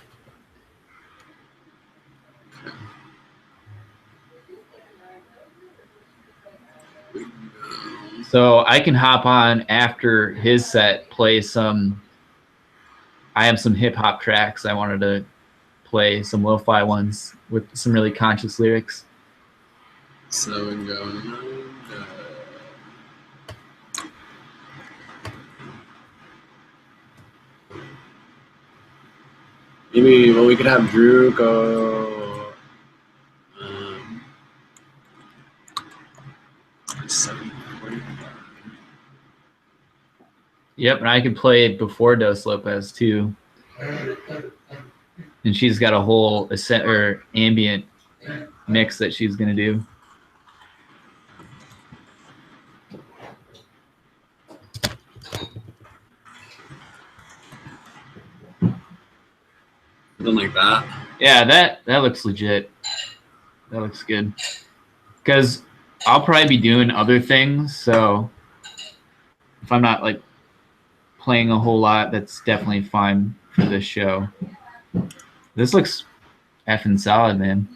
So I can hop on after his set, play some. I have some hip hop tracks I wanted to play, some lo-fi ones with some really conscious lyrics. So we're going. Maybe we could have Drew go. 7:45. Yep, and I can play it before Dos Lopez too. And she's got a whole ambient mix that she's gonna do. Something like that. Yeah, that looks legit. That looks good. Because I'll probably be doing other things, so if I'm not like playing a whole lot, that's definitely fine for this show. This looks effing solid, man.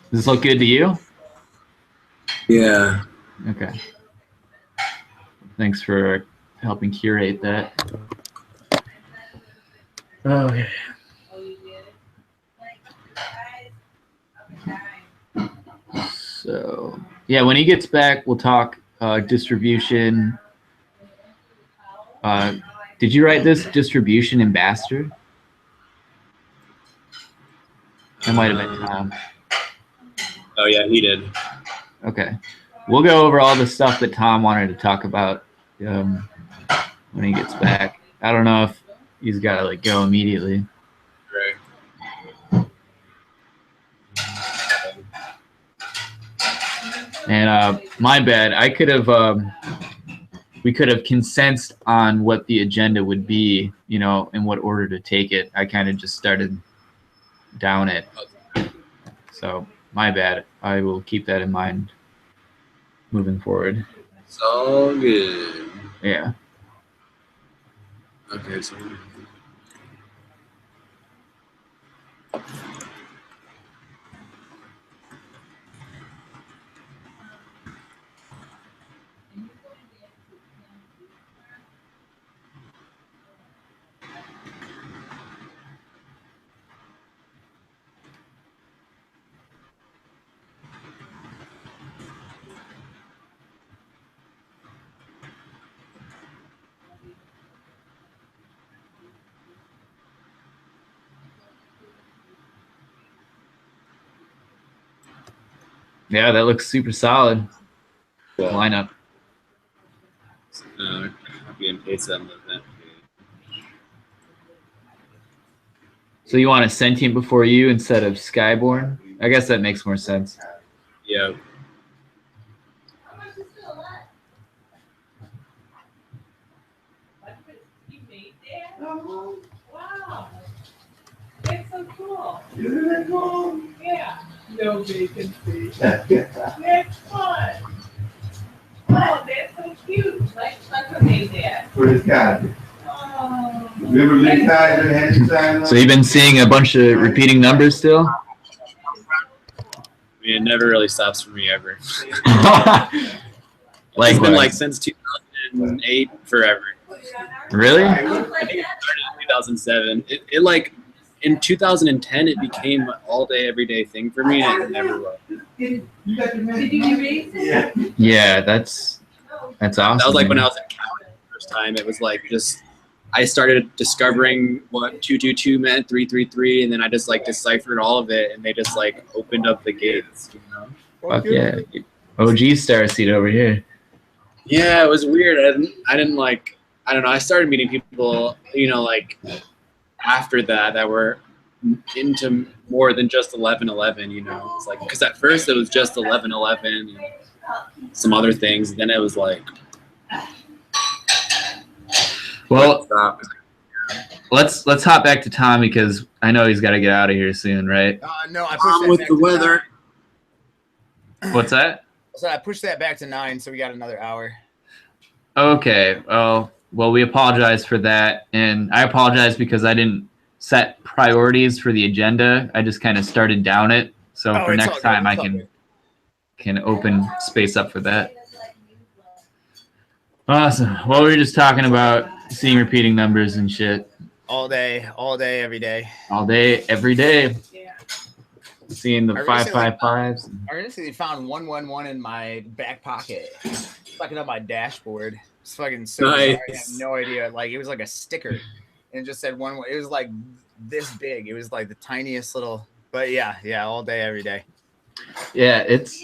Does this look good to you? Yeah. Okay. Thanks for helping curate that. Okay. So, yeah, when he gets back, we'll talk distribution. Did you write this, distribution ambassador? That might have been Tom. Oh yeah, he did. Okay. We'll go over all the stuff that Tom wanted to talk about when he gets back. I don't know if he's got to like go immediately. Right. And my bad. I could have. We could have consensed on what the agenda would be, you know, in what order to take it. I kind of just started down it. So my bad. I will keep that in mind moving forward. It's all good. Yeah. Okay, so. Yeah, that looks super solid. Well, Lineup. Copy and paste that on the event page. So you want a Sentient Before You instead of Skyborn? I guess that makes more sense. Yeah. Oh, wow. That's so cool. Isn't that cool? Yeah. No vacancy. That's fun. Oh, that's so cute. Like who made that? For this guy. Oh. Remember Lee Tiger had his sign on? So you've been seeing a bunch of repeating numbers still? I mean, it never really stops for me ever. Like It's been like since 2008, forever. Really? I think it started in 2007. It like in 2010 it became an all day, everyday thing for me, and it never was. You got the Did you erase it? Yeah. Yeah, that's awesome. That was like when I man. was in Cal the first time. It was like just I started discovering what 222 meant, 333, and then I just like deciphered all of it, and they just like opened up the gates, you know. Fuck yeah. OG Star Seed over here. Yeah, it was weird. I didn't like. I don't know. I started meeting people, you know, like after that were into more than just 1111. You know, it's like because at first it was just 1111 and some other things. Then it was like Well, Stop. let's hop back to Tom because I know he's got to get out of here soon, right? No, I pushed On that with back the to weather. 9. What's that? So I pushed that back to 9, so we got another hour. Okay. Oh, well, we apologize for that, and I apologize because I didn't set priorities for the agenda. I just kind of started down it. So for it's all next good, time, I it's all good. can open space up for that. Awesome. Well, we were just talking about seeing repeating numbers and shit All day, every day. all day, every day. Yeah. Seeing the I recently- 555s. I recently found 111 in my back pocket, fucking up my dashboard. It's fucking so bizarre. I have Nice. no idea. Like, it was like a sticker, and it just said one. It was like this big. It was like the tiniest little. But yeah, all day, every day. Yeah, it's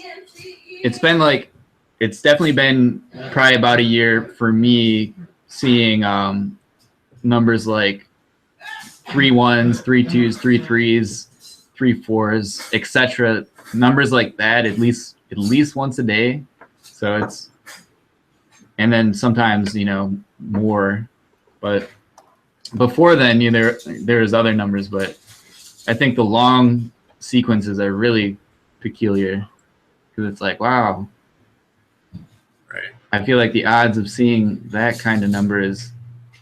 definitely been probably about a year for me seeing numbers like 3 1s, 3 2s, 3 3s, 3 4s, etc. Numbers like that at least once a day. So it's, and then sometimes more, but before then there's other numbers, but I think the long sequences are really peculiar because it's like, wow. Right. I feel like the odds of seeing that kind of number is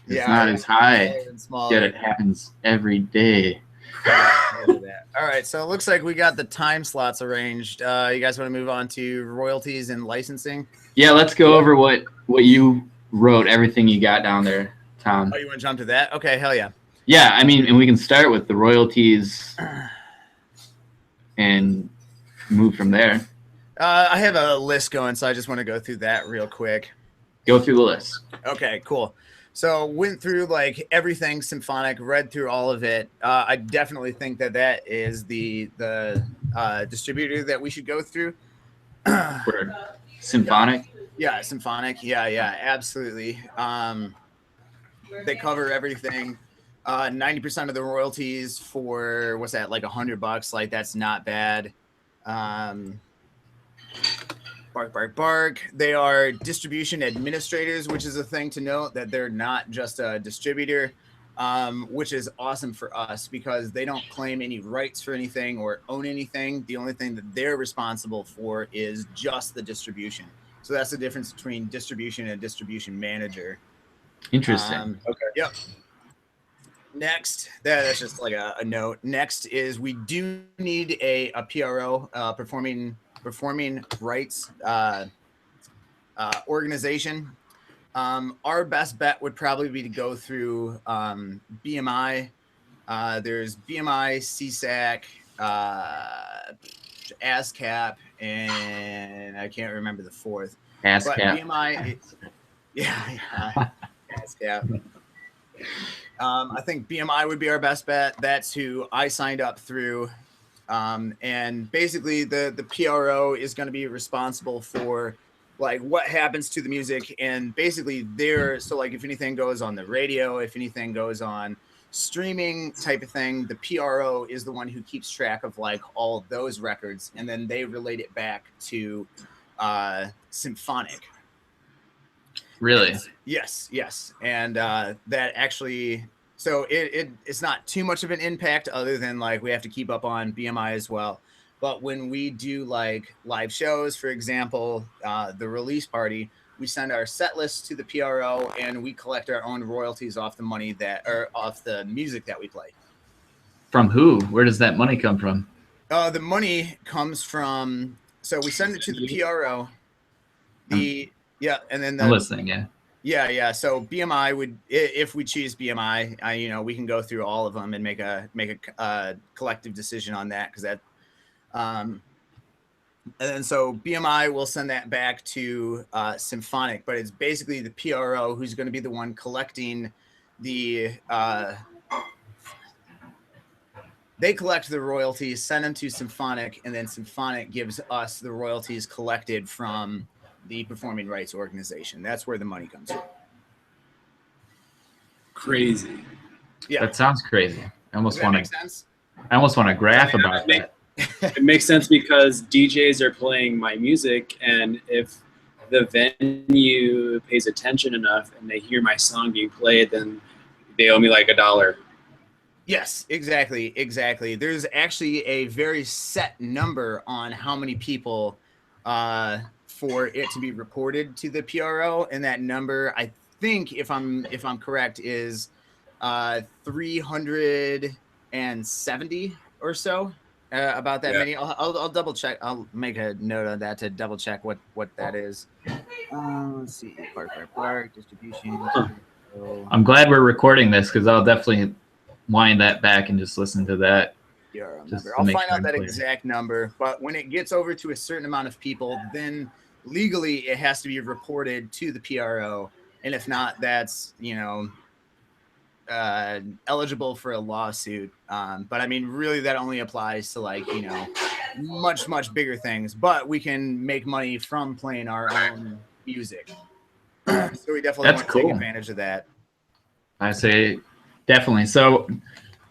not as high, Smaller. yet it happens every day. All right, so it looks like we got the time slots arranged. You guys want to move on to royalties and licensing? Yeah, let's go over what you wrote, everything you got down there, Tom. Oh, you want to jump to that? Okay, hell yeah. Yeah, I mean, and we can start with the royalties and move from there. I have a list going, so I just want to go through that real quick. Go through the list. Okay, cool. So went through like everything symphonic, read through all of it. I definitely think that is the distributor that we should go through. For symphonic. Yeah, symphonic. Yeah, absolutely. They cover everything. 90% of the royalties for what's that, like $100? Like, that's not bad. Bark. They are distribution administrators, which is a thing to note, that they're not just a distributor, which is awesome for us because they don't claim any rights for anything or own anything. The only thing that they're responsible for is just the distribution. So that's the difference between distribution and distribution manager. Interesting. Okay. Yep. Next, that's just like a note. Next is we do need a PRO, performing rights organization. Our best bet would probably be to go through BMI. There's BMI, CSAC, ASCAP, and I can't remember the fourth. But ASCAP. BMI, yeah, ASCAP. I think BMI would be our best bet. That's who I signed up through. And basically the PRO is going to be responsible for like what happens to the music, and basically so like if anything goes on the radio, if anything goes on streaming type of thing, the PRO is the one who keeps track of like all of those records, and then they relate it back to Symphonic. Really? Yes. And that actually, so it's not too much of an impact other than like we have to keep up on BMI as well. But when we do like live shows, for example, the release party, we send our set list to the PRO and we collect our own royalties off the money off the music that we play. From who? Where does that money come from? The money comes from, so we send it to the PRO. And then I'm listening. Yeah. Yeah. So BMI would, if we choose BMI, we can go through all of them and make a collective decision on that, because that, and then so BMI will send that back to Symphonic, but it's basically the PRO who's going to be the one collecting the. They collect the royalties, send them to Symphonic, and then Symphonic gives us the royalties collected from the performing rights organization. That's where the money comes from. Crazy. Yeah, That sounds crazy. I almost does that want make to. sense? I almost want to graph about that. It makes sense because DJs are playing my music, and if the venue pays attention enough and they hear my song being played, then they owe me like $1. Yes, exactly. There's actually a very set number on how many people for it to be reported to the PRO, and that number, I think, if I'm correct, is 370 or so. About that Yeah. many. I'll double check. I'll make a note of that to double check what that is. Let's see. Park distribution. I'm glad we're recording this because I'll definitely wind that back and just listen to that. Just to I'll make find sure out I'm that clear. exact number, but when it gets over to a certain amount of people, then legally it has to be reported to the PRO, and if not, that's eligible for a lawsuit. But I mean, really, that only applies to like much bigger things. But we can make money from playing our own music, so we definitely That's want to take cool. advantage of that. I say definitely. So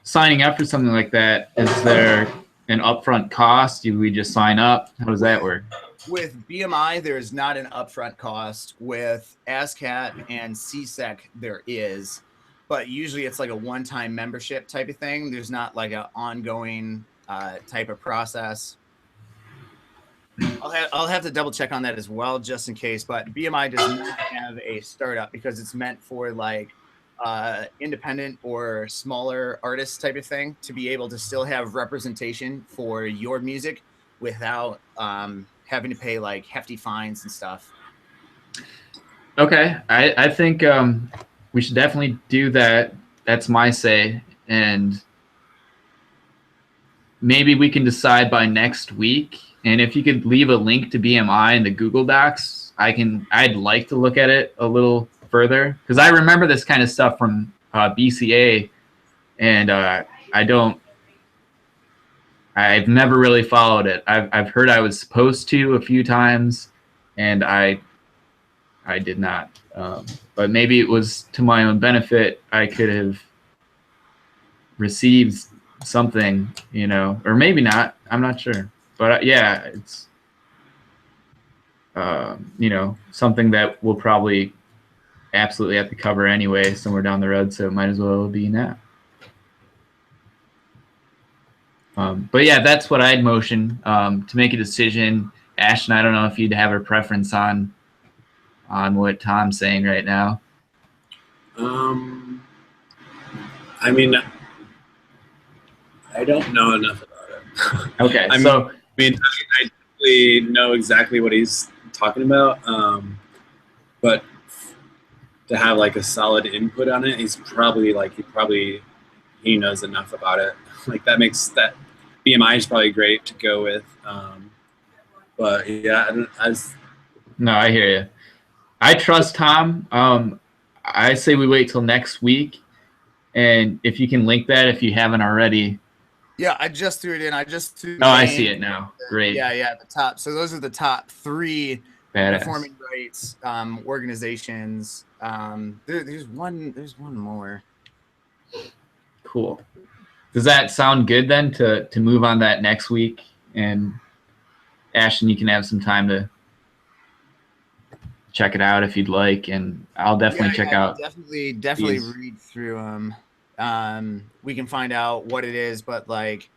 signing up for something like that, is there an upfront cost? Do we just sign up? How does that work? With BMI, there is not an upfront cost. With ASCAT and CSEC, there is, but usually it's like a one-time membership type of thing. There's not like an ongoing type of process. I'll have to double check on that as well, just in case. But BMI does not have a startup because it's meant for like independent or smaller artists type of thing to be able to still have representation for your music without having to pay like hefty fines and stuff. Okay, I think we should definitely do that. That's my say, and maybe we can decide by next week. And if you could leave a link to BMI in the Google Docs, I'd like to look at it a little further because I remember this kind of stuff from BCA, and I've never really followed it. I've heard I was supposed to a few times, and I did not. But maybe it was to my own benefit. I could have received something, or maybe not. I'm not sure. But yeah, it's something that we'll probably absolutely have to cover anyway somewhere down the road. So it might as well be now. But yeah, that's what I'd motion to make a decision. Ashton, I don't know if you'd have a preference on what Tom's saying right now. I mean, I don't know enough about it. Okay, I definitely know exactly what he's talking about, but to have like a solid input on it, he knows enough about it. Like that makes that BMI is probably great to go with. But yeah, no, I hear you. I trust Tom. I say we wait till next week, and if you can link that if you haven't already. Yeah, I just threw it in. I see it now. Great. Yeah, at the top. So those are the top 3 Badass. performing rights organizations. There's one more. Cool. Does that sound good then to move on that next week? And Ashton, you can have some time to check it out if you'd like, and I'll definitely check out. Definitely read through them. We can find out what it is, but like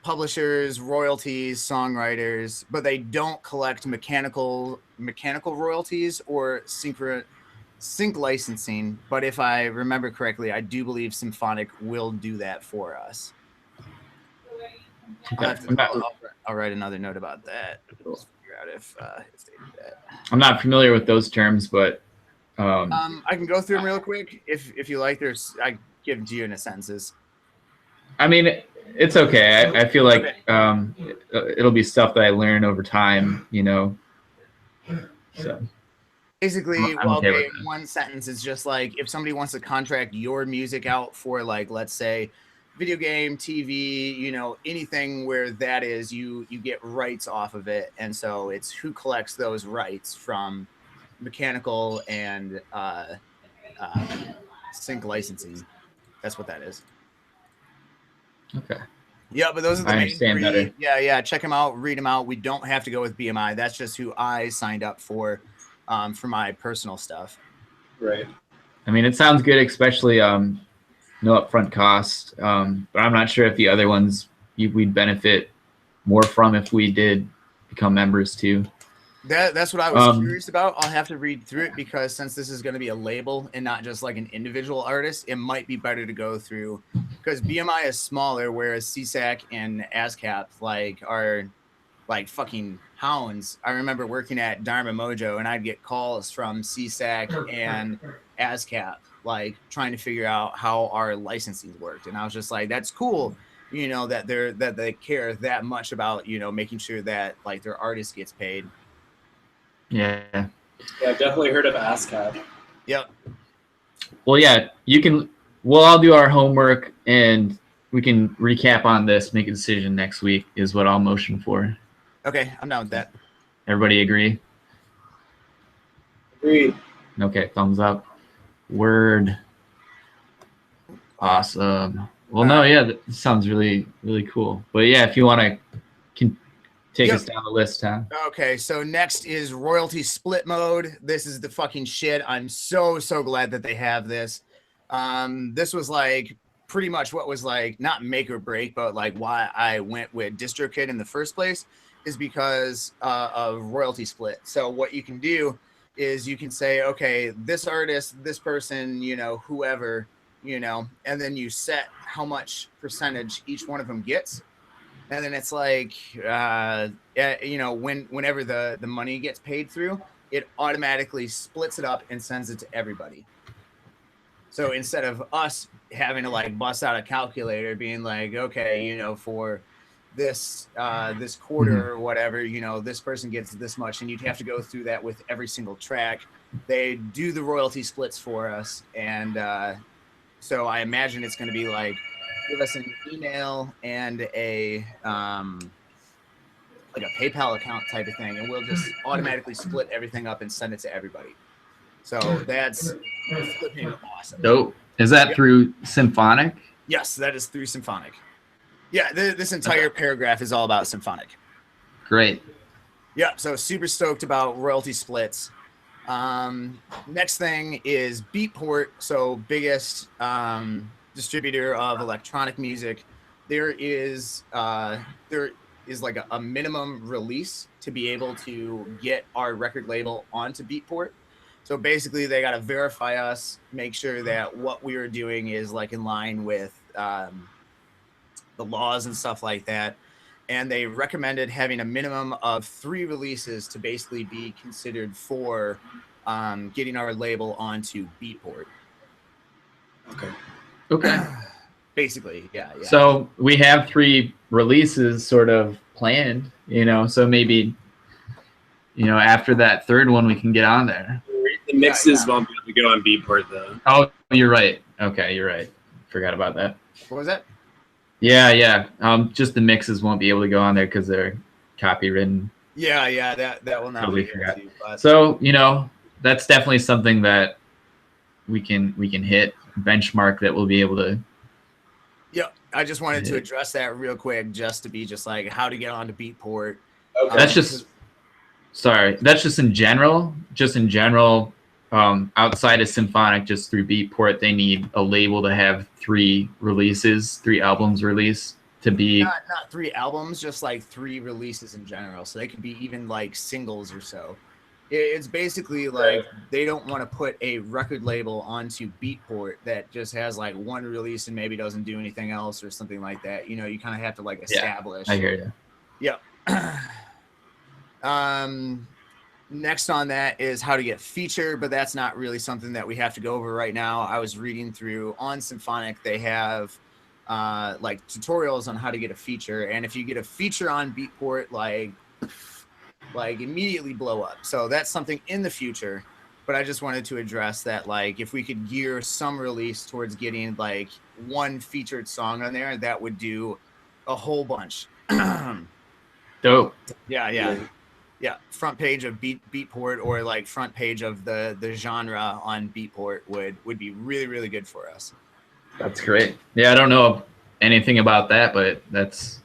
publishers, royalties, songwriters, but they don't collect mechanical royalties or sync licensing. But if I remember correctly, I do believe Symphonic will do that for us. Okay. I'll write another note about that. Just figure out if they do that. I'm not familiar with those terms, but I can go through them real quick if you like. I give them to you in a sentences. I mean, it's okay. I feel like it'll be stuff that I learn over time, So basically, okay, one sentence is just like if somebody wants to contract your music out for like, let's say, video game, TV, anything where that is, you get rights off of it, and so it's who collects those rights from mechanical and sync licensing. That's what that is. Okay. Yeah, but those are the I main understand three. better. Yeah. Check them out, read them out. We don't have to go with BMI. That's just who I signed up for my personal stuff. Right. I mean, it sounds good, especially no upfront cost. But I'm not sure if the other ones we'd benefit more from if we did become members too. That's what I was curious about. I'll have to read through it because since this is going to be a label and not just like an individual artist, it might be better to go through because BMI is smaller, whereas CSAC and ASCAP are like fucking hounds. I remember working at Dharma Mojo and I'd get calls from CSAC and ASCAP like trying to figure out how our licensing worked, and I was just like, that's cool, that they care that much about making sure that like their artist gets paid. Yeah. Yeah, I've definitely heard of ASCAP. Yep. Well, yeah, we'll all do our homework and we can recap on this, make a decision next week is what I'll motion for. Okay, I'm down with that. Everybody agree? Agreed. Okay, thumbs up. Word. Awesome. Well, no, yeah, that sounds really, really cool. But yeah, if you want to take us down the list, huh? Okay, so next is royalty split mode. This is the fucking shit. I'm so glad that they have this. This was like pretty much what was like not make or break, but like why I went with DistroKid in the first place is because of royalty split. So what you can do is you can say, okay, this artist, this person, whoever, and then you set how much percentage each one of them gets. And then it's like, whenever the money gets paid through, it automatically splits it up and sends it to everybody. So instead of us having to like bust out a calculator, being like, okay, for this quarter or whatever, this person gets this much, and you'd have to go through that with every single track. They do the royalty splits for us, and so I imagine it's going to be like, give us an email and a like a PayPal account type of thing, and we'll just automatically split everything up and send it to everybody. So that's flipping awesome. Dope. Is that through Symphonic? Yes, that is through Symphonic. Yeah, this entire paragraph is all about Symphonic. Great. Yeah, so super stoked about royalty splits. Next thing is Beatport. So biggest distributor of electronic music. There is like a minimum release to be able to get our record label onto Beatport. So basically they got to verify us, make sure that what we are doing is like in line with the laws and stuff like that. And they recommended having a minimum of 3 releases to basically be considered for getting our label onto Beatport. Okay. Basically, yeah. So we have 3 releases sort of planned, so maybe, after that third one, we can get on there. The mixes won't be able to go on Beatport, though. Oh, you're right. Okay, you're right. Forgot about that. What was that? Yeah. Just the mixes won't be able to go on there because they're copywritten. Yeah, that will not Totally be forgot. able to, but... So, that's definitely something that we can hit benchmark that we'll be able to. Yeah, I just wanted to address that real quick, just to be just like how to get onto Beatport. Okay. That's just in general. Just in general, outside of Symphonic, just through Beatport, they need a label to have 3 albums released to be. Not 3 albums, just like 3 releases in general. So they could be even like singles or so. It's basically like they don't want to put a record label onto Beatport that just has like 1 release and maybe doesn't do anything else or something like that. You kind of have to like establish. I hear you. Yep. Next on that is how to get featured, but that's not really something that we have to go over right now. I was reading through on Symphonic, they have like tutorials on how to get a feature, and if you get a feature on Beatport, like immediately blow up. So that's something in the future, but I just wanted to address that, like if we could gear some release towards getting like 1 featured song on there, that would do a whole bunch. Dope. Yeah. Front page of Beatport, or like front page of the genre on Beatport would be really, really good for us. That's great. Yeah, I don't know anything about that, but that's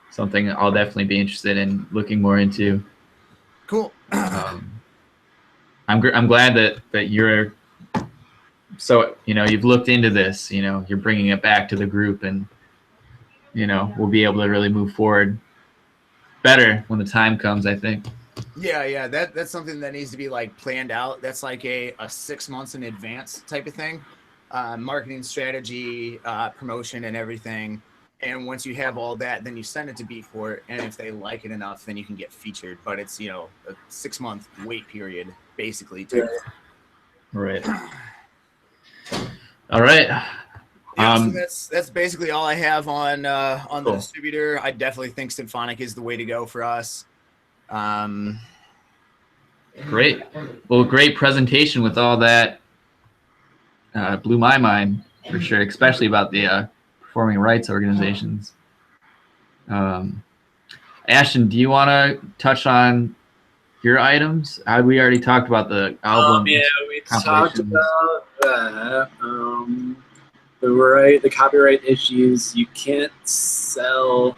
something I'll definitely be interested in looking more into. Cool. I'm glad that you're so, you've looked into this, you're bringing it back to the group, and we'll be able to really move forward better when the time comes, I think. Yeah, that's something that needs to be like planned out. That's like a 6 months in advance type of thing. Marketing strategy, promotion, and everything. And once you have all that, then you send it to Beatport, and if they like it enough, then you can get featured. But it's a 6 month wait period, basically. Right. All right. Yeah, so that's basically all I have on the Cool. distributor. I definitely think Symphonic is the way to go for us. Great. Well, great presentation with all that. Blew my mind for sure, especially about the performing rights organizations. Ashton, do you want to touch on your items? We already talked about the album. Yeah, we talked about that. The copyright issues. You can't sell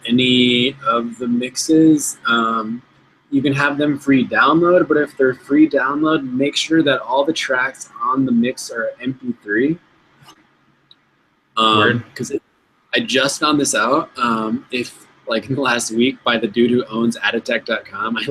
any of the mixes. You can have them free download, but if they're free download, make sure that all the tracks on the mix are MP3. Because I just found this out. If like in the last week by the dude who owns Aditech.com, I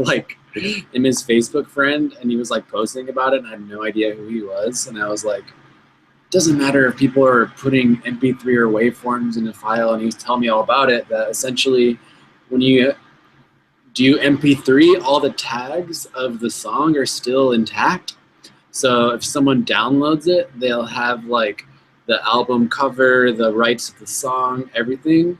am his Facebook friend, and he was like posting about it, and I had no idea who he was, and I was like, it doesn't matter if people are putting MP3 or waveforms in a file, and he was telling me all about it. That essentially, when you do MP3, all the tags of the song are still intact. So if someone downloads it, they'll have like the album cover, the rights to the song, everything.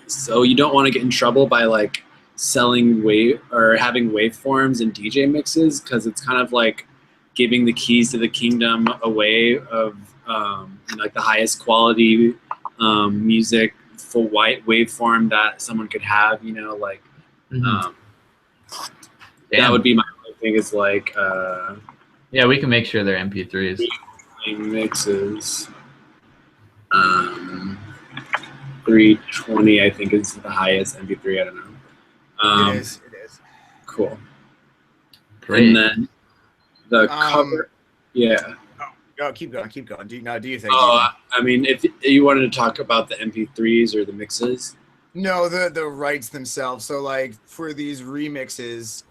So you don't want to get in trouble by like selling having waveforms and DJ mixes, because it's kind of like giving the keys to the kingdom away of like the highest quality music, full white waveform that someone could have, that would be my thing, is like yeah, we can make sure they're MP3s. Mixes 320 I think is the highest MP3. I don't know. It is. Cool. Great. And then the cover, yeah. Oh, keep going. Do you think? I mean, if you wanted to talk about the MP3s or the mixes. No, the rights themselves. So like for these remixes,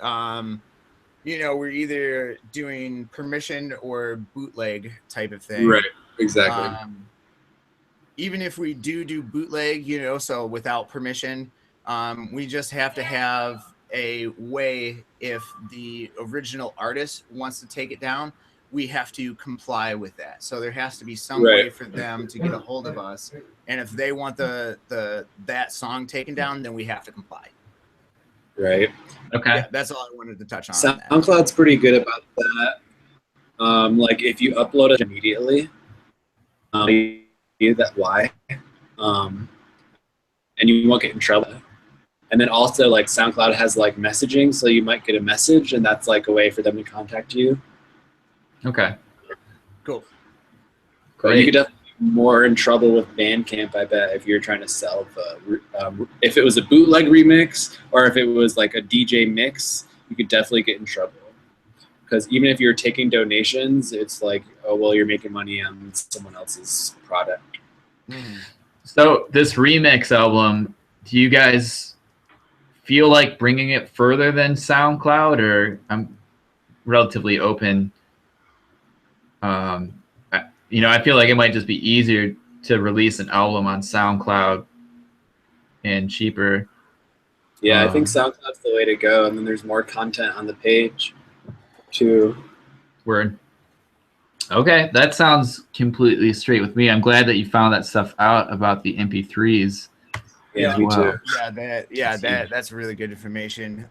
we're either doing permission or bootleg type of thing. Right. Exactly. Even if we do bootleg, so without permission, we just have to have a way, if the original artist wants to take it down, we have to comply with that. So there has to be some way for them to get a hold of us. And if they want that song taken down, then we have to comply. Right. Okay. Yeah, that's all I wanted to touch on. SoundCloud's pretty good about that. Like if you upload it immediately, why, and you won't get in trouble. And then also like SoundCloud has like messaging, so you might get a message, and that's like a way for them to contact you. Okay. Cool. But you could definitely be more in trouble with Bandcamp, I bet, if you're trying to sell if it was a bootleg remix or if it was like a DJ mix, you could definitely get in trouble. Because even if you're taking donations, it's like, oh, well, you're making money on someone else's product. So this remix album, do you guys feel like bringing it further than SoundCloud, or I'm relatively open? I feel like it might just be easier to release an album on SoundCloud and cheaper. Yeah, I think SoundCloud's the way to go, and then there's more content on the page too. Word. Okay, that sounds completely straight with me. I'm glad that you found that stuff out about the MP3s. Yeah, me too. That's really good information.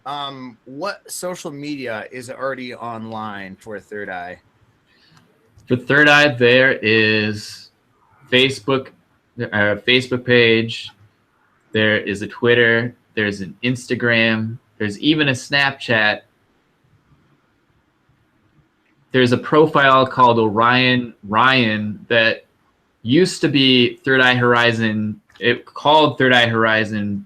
What social media is already online for Third Eye? For Third Eye, there is Facebook page. There is a Twitter. There's an Instagram. There's even a Snapchat. There's a profile called Orion Ryan that used to be Third Eye Horizon. It called Third Eye Horizon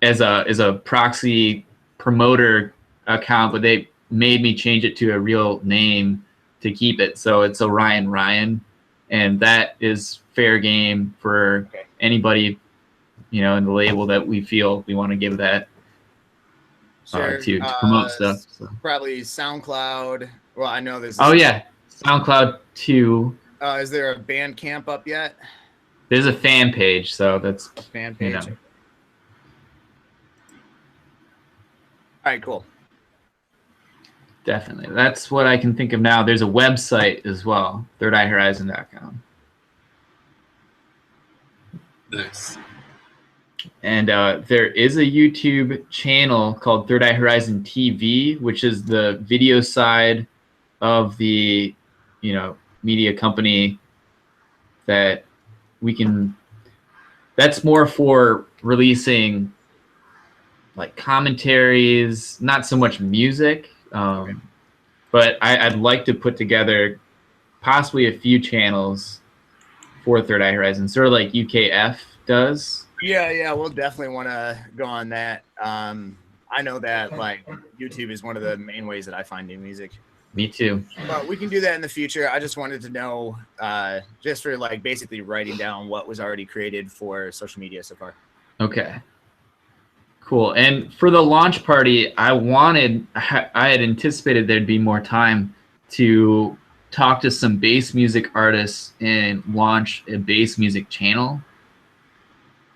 as a proxy promoter account, but they made me change it to a real name to keep it. So it's Orion Ryan, and that is fair game for anybody, you know, in the label that we feel we want to give that to promote stuff. So. Probably SoundCloud. Well, I know there's. Oh yeah, SoundCloud too. Is there a Bandcamp up yet? There's a fan page, so that's A fan page. You know. All right, cool. Definitely. That's what I can think of now. There's a website as well, thirdeyehorizon.com. Nice. And there is a YouTube channel called Third Eye Horizon TV, which is the video side of the, you know, media company that we can. That's more for releasing like commentaries, not so much music. But I'd like to put together possibly a few channels for Third Eye Horizon, sort of like UKF does. Yeah, we'll definitely want to go on that. I know that like YouTube is one of the main ways that I find new music. Me too. But we can do that in the future. I just wanted to know, just for like basically writing down what was already created for social media so far. Okay. Cool. And for the launch party, I had anticipated there'd be more time to talk to some bass music artists and launch a bass music channel.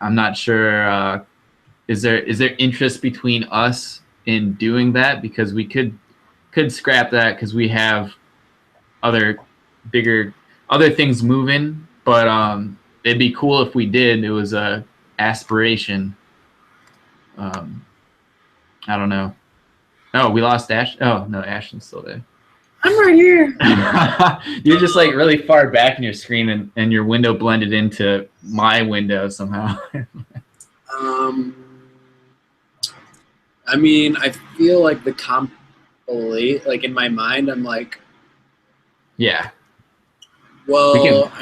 I'm not sure. Is there interest between us in doing that? Because we could scrap that because we have other things moving. But it'd be cool if we did. It was a aspiration. I don't know. Oh, we lost Ash. Oh no, Ashton's still there. I'm right here. You're just like really far back in your screen, and your window blended into my window somehow. I mean, I feel like the compilate, like in my mind, I'm like, yeah. Well,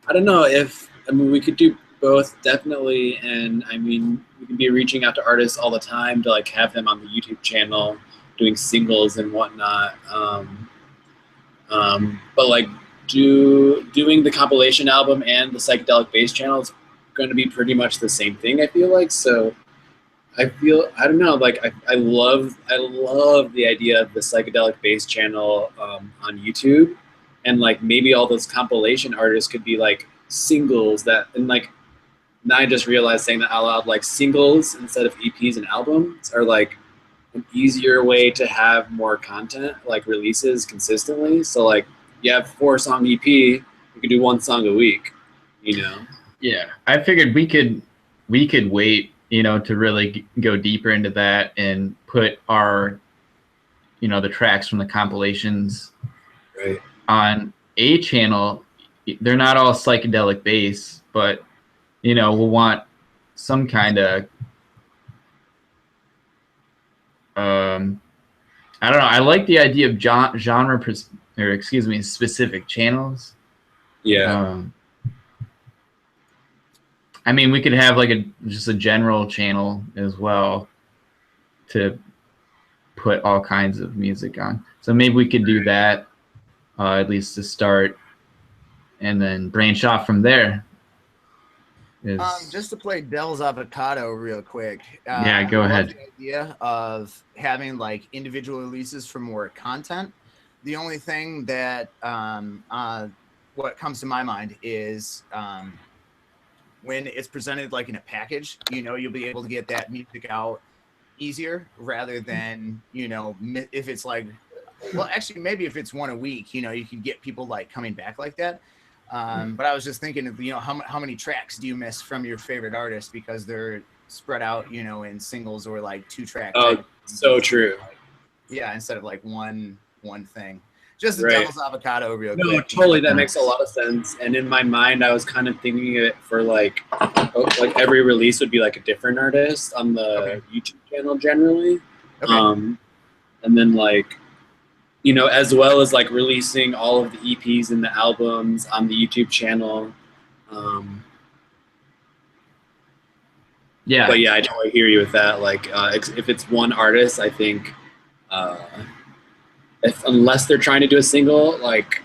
I don't know we could do both definitely, and I mean we can be reaching out to artists all the time to like have them on the YouTube channel doing singles and whatnot, but like doing the compilation album and the psychedelic bass channel is going to be pretty much the same thing, I feel like. So I don't know, like I love the idea of the psychedelic bass channel on YouTube, and like maybe all those compilation artists could be like singles that, and like now I just realized saying that out loud, like singles instead of EPs and albums are like an easier way to have more content, like releases consistently. So like you have 4-song EP, you could do 1 song a week, you know? Yeah, I figured we could wait, you know, to really go deeper into that and put our, you know, the tracks from the compilations Right. on a channel. They're not all psychedelic bass, but you know, we'll want some kind of I don't know. I like the idea of specific channels. Yeah. I mean, we could have like just a general channel as well to put all kinds of music on. So maybe we could do that at least to start, and then branch off from there. Just to play devil's avocado real quick. Yeah, go ahead. The idea of having like individual releases for more content. The only thing that what comes to my mind is when it's presented like in a package, you know, you'll be able to get that music out easier rather than, you know, if it's like, well, actually, maybe if it's 1 a week, you know, you can get people like coming back like that. But I was just thinking of, you know, how many tracks do you miss from your favorite artist because they're spread out, you know, in singles or like 2-track. Oh, so true. Yeah, instead of like one thing. Just the Right. devil's avocado real No, quick. totally. That makes a lot of sense. And in my mind, I was kind of thinking of it for like every release would be like a different artist on the YouTube channel generally. Okay. And then like you know, as well as like releasing all of the EPs and the albums on the YouTube channel. Um, Yeah. but yeah, I totally hear you with that. Like, if it's one artist, I think, uh, unless they're trying to do a single, like,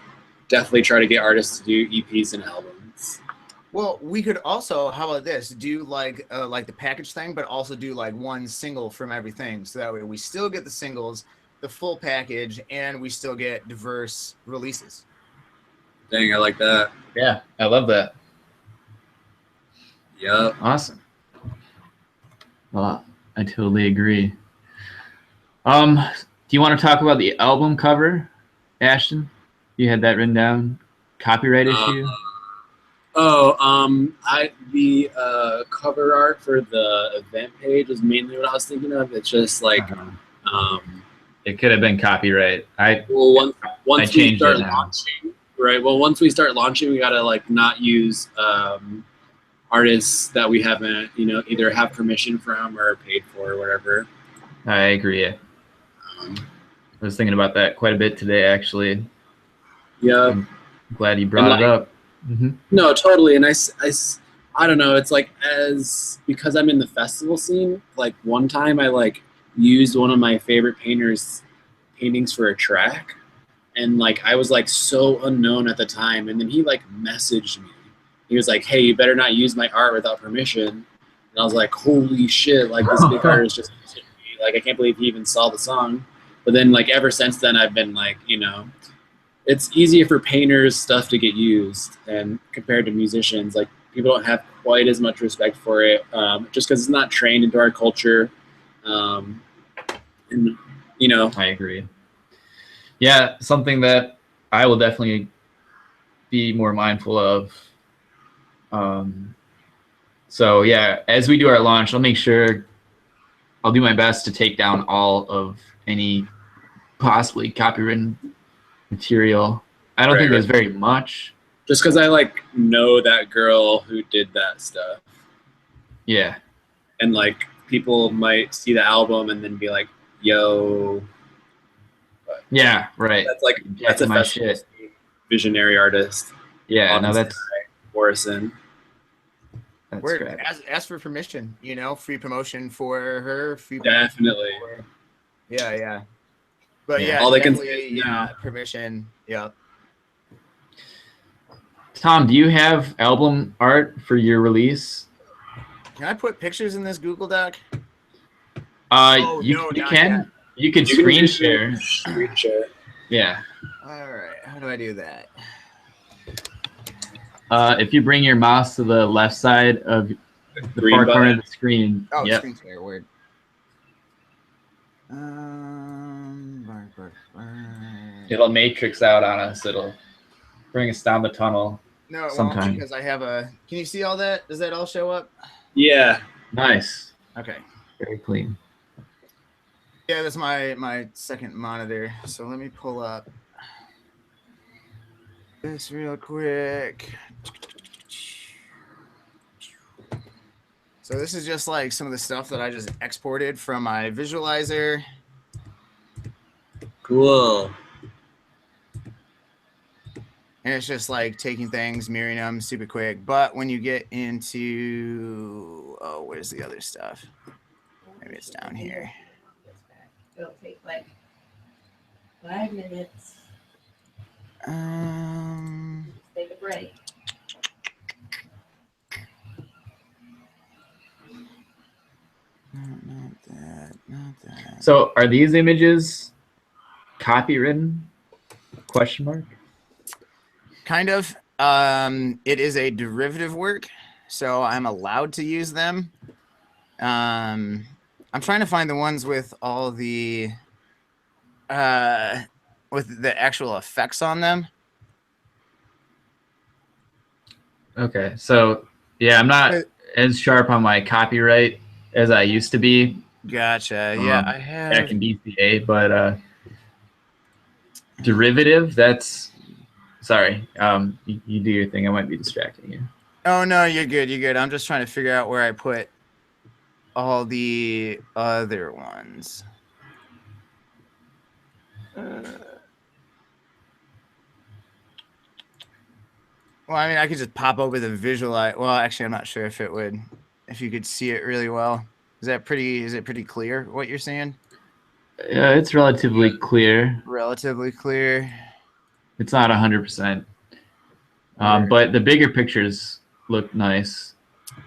definitely try to get artists to do EPs and albums. Well, we could also, how about this? Do like the package thing, but also do like one single from everything. So that way we still get the singles, the full package, and we still get diverse releases. Dang, I like that. Yeah, I love that. Yep. Awesome. Well, I totally agree. Do you want to talk about the album cover, Ashton? You had that written down. Copyright issue. The cover art for the event page is mainly what I was thinking of. It's just like, It could have been copyright. well, once we changed start it now. launching, right? Well, once we start launching, we gotta like not use artists that we haven't, you know, either have permission from or paid for or whatever. I agree. I was thinking about that quite a bit today, actually. Yeah. I'm glad you brought it up. Mm-hmm. No, totally. And I don't know. It's like, because I'm in the festival scene, like one time I like used one of my favorite painters' paintings for a track. And like, I was like so unknown at the time. And then he like messaged me. He was like, hey, you better not use my art without permission. And I was like, holy shit, like this big artist just messaged me. Like, I can't believe he even saw the song. But then like ever since then, I've been like, you know, it's easier for painters' stuff to get used, and compared to musicians, like people don't have quite as much respect for it, just because it's not trained into our culture. And you know, I agree. Yeah, something that I will definitely be more mindful of. So yeah, as we do our launch, I'll make sure I'll do my best to take down all of any possibly copywritten material. I don't think there's very much. just because I like know that girl who did that stuff, Yeah. and like people might see the album and then be like, "Yo." Yeah, right. That's like that's a my festival shit. visionary artist. Yeah, no, Honestly, that's Morrison. Word, correct. ask for permission, you know, free promotion for her. Definitely. Yeah. But Yeah. yeah, All they can definitely, say is yeah, no. permission. Yeah. Tom, do you have album art for your release? Can I put pictures in this Google Doc? You no, you not can. You could You can screen do share. Screen share. Yeah. All right, how do I do that? If you bring your mouse to the left side of the green far corner button. of the screen. Oh, Yep. screen share, word. It'll matrix out on us. It'll bring us down the tunnel. No, it sometime. won't because I have a. Can you see all that? Does that all show up? Yeah. Nice. Okay. Very clean. Yeah, that's my second monitor. So let me pull up this real quick. So this is just like some of the stuff that I just exported from my visualizer. Cool. And it's just like taking things, mirroring them super quick. But when you get into, oh, where's the other stuff? Maybe it's down here. It'll take like 5 minutes. Take a break. Not that. So are these images copywritten? Question mark. Kind of. It is a derivative work, so I'm allowed to use them. I'm trying to find the ones with all the with the actual effects on them. Okay, so yeah, I'm not as sharp on my copyright as I used to be Gotcha. Yeah, I have. back in DCA, but derivative. That's sorry. You do your thing. I might be distracting you. Oh no, you're good. You're good. I'm just trying to figure out where I put all the other ones. Well, I mean, I could just pop over the visualize. Well, actually, I'm not sure if it would, if you could see it really well. Is it pretty clear what you're saying? Yeah, it's relatively clear. Relatively clear. It's not 100%, but the bigger pictures look nice.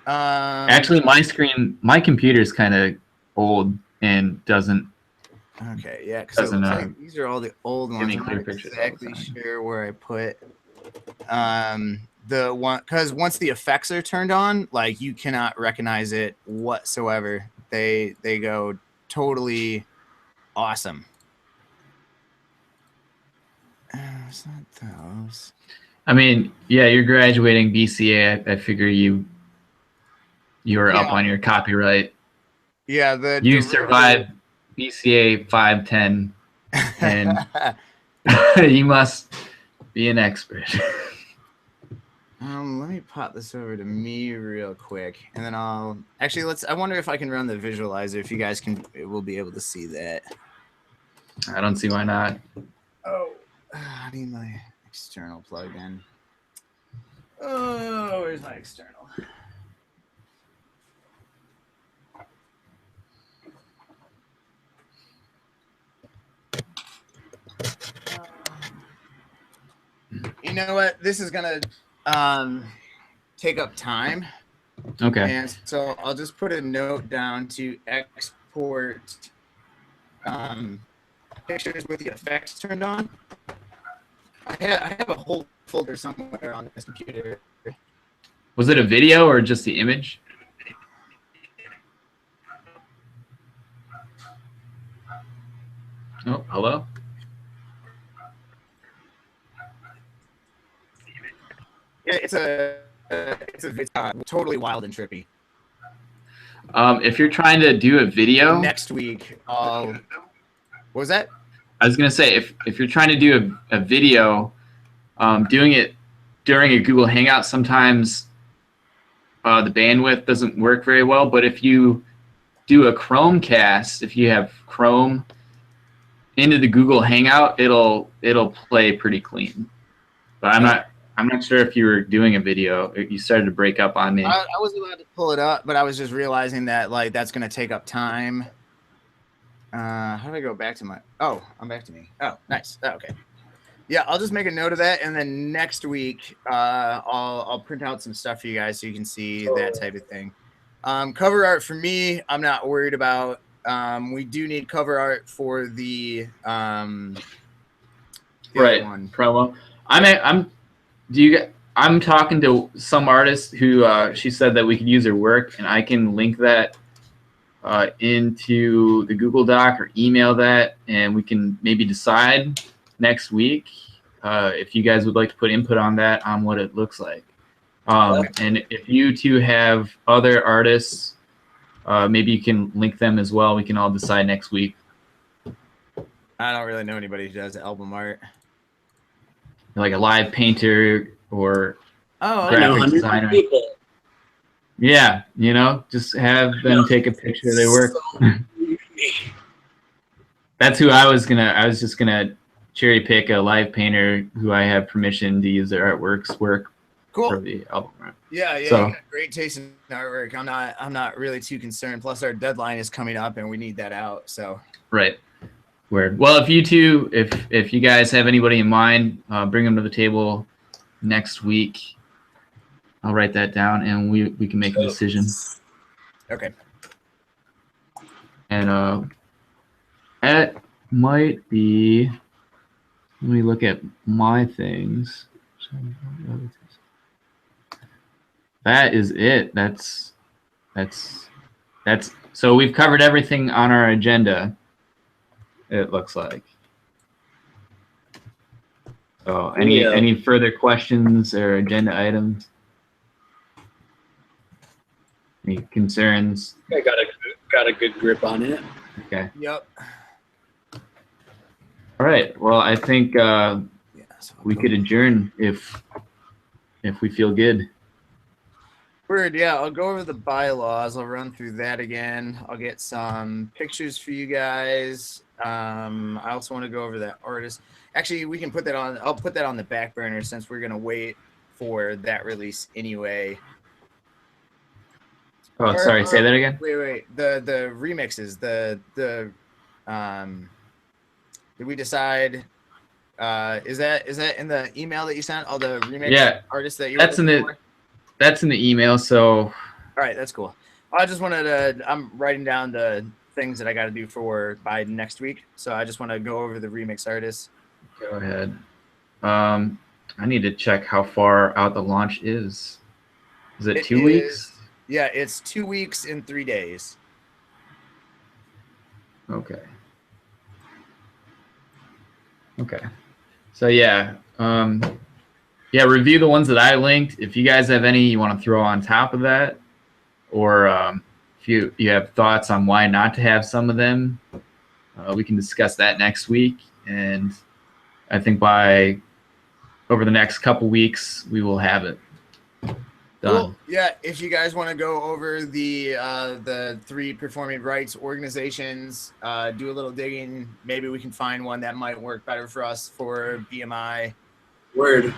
Actually, my computer is kind of old and doesn't. Okay, yeah, because like these are all the old ones. I'm not pictures exactly sure where I put the one, because once the effects are turned on, like you cannot recognize it whatsoever. They go totally awesome. It's not those. I mean, yeah, you're graduating BCA. I figure you're up on your copyright. Yeah, you survived BCA 510, and you must be an expert. Let me pop this over to me real quick, and then I'll actually I wonder if I can run the visualizer. If you guys will be able to see that. I don't see why not. Oh, I need my external plug-in. Oh, where's my external? You know what? This is gonna take up time. Okay. And so I'll just put a note down to export pictures with the effects turned on. I have a whole folder somewhere on this computer. Was it a video or just the image? Oh, hello? Yeah, it's a totally wild and trippy. If you're trying to do a video next week, what was that? I was gonna say if you're trying to do a video, doing it during a Google Hangout, sometimes the bandwidth doesn't work very well. But if you do a Chromecast, if you have Chrome into the Google Hangout, it'll play pretty clean. But I'm not sure if you were doing a video. You started to break up on me. I was allowed to pull it up, but I was just realizing that like that's going to take up time. How do I go back to my? Oh, I'm back to me. Oh, nice. Oh, okay. Yeah, I'll just make a note of that, and then next week I'll print out some stuff for you guys so you can see that type of thing. Cover art for me, I'm not worried about. We do need cover art for the right one. Promo. I'm talking to some artist who she said that we could use her work, and I can link that into the Google Doc or email that, and we can maybe decide next week if you guys would like to put input on that, on what it looks like. And if you two have other artists, maybe you can link them as well. We can all decide next week. I don't really know anybody who does album art. Like a live painter or graphic designer. People. Yeah, you know, just have them take a picture of their work. That's who I was just gonna cherry pick a live painter who I have permission to use their artworks work for the album art. Yeah, so, you got great taste in artwork. I'm not really too concerned. Plus our deadline is coming up and we need that out. So right. Word. Well, if you two, if you guys have anybody in mind, bring them to the table next week. I'll write that down, and we can make a decision. Okay. And that might be. Let me look at my things. That is it. That's. So we've covered everything on our agenda. It looks like. So any further questions or agenda items? Any concerns? I got a good grip on it. Okay. Yep. All right. Well, I think we could adjourn if we feel good. Word, yeah, I'll go over the bylaws. I'll run through that again. I'll get some pictures for you guys. I also want to go over that artist. Actually, we can put that on. I'll put that on the back burner since we're gonna wait for that release anyway. Oh, sorry. Say that again. Wait. The remixes. Did we decide? Is that in the email that you sent? All the remix artists that you. That's in the email. So. All right, that's cool. I just wanted to. I'm writing down the things that I got to do by next week. So I just want to go over the remix artists. Go ahead. I need to check how far out the launch is. Is it 2 weeks? Yeah, it's 2 weeks and 3 days. Okay. So yeah, review the ones that I linked. If you guys have any you want to throw on top of that, or if you have thoughts on why not to have some of them, we can discuss that next week. And I think over the next couple weeks, we will have it done. Cool. Yeah, if you guys want to go over the 3 performing rights organizations, do a little digging, maybe we can find one that might work better for us for BMI. Word.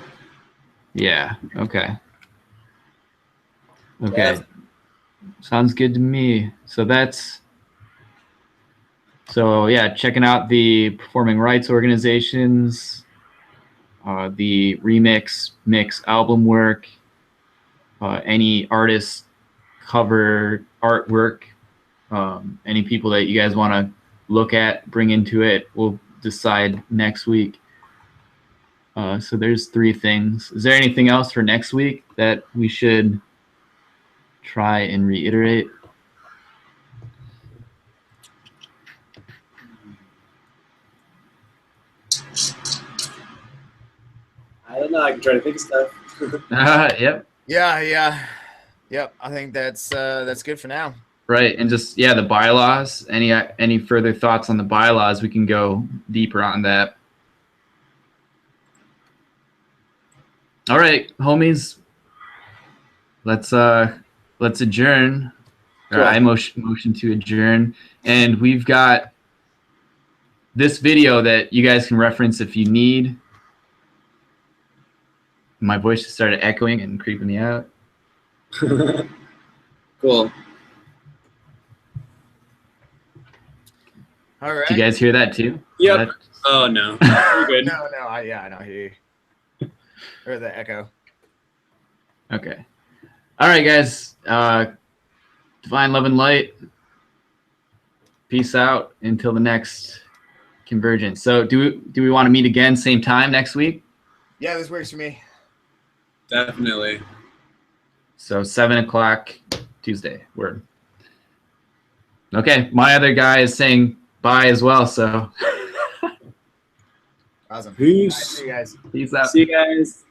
Yeah. Okay. Sounds good to me. So checking out the performing rights organizations, the remix mix album work, any artist cover artwork, any people that you guys want to look at, bring into it. We'll decide next week. So there's 3 things. Is there anything else for next week that we should try and reiterate? I don't know. I can try to think of stuff. Yep. Yep. I think that's good for now. Right, and just the bylaws. Any further thoughts on the bylaws? We can go deeper on that. All right, homies. Let's adjourn. Cool. Or I motion to adjourn, and we've got this video that you guys can reference if you need. My voice just started echoing and creeping me out. Cool. All right. Do you guys hear that too? Yep. Oh no, we're good. No. I don't hear you. Or the echo. Okay. All right, guys. Divine love and light. Peace out until the next convergence. So do we want to meet again same time next week? Yeah, this works for me. Definitely. So 7 o'clock Tuesday. Word. Okay. My other guy is saying bye as well. So Awesome. Peace. All right, see you guys. peace out. See you guys.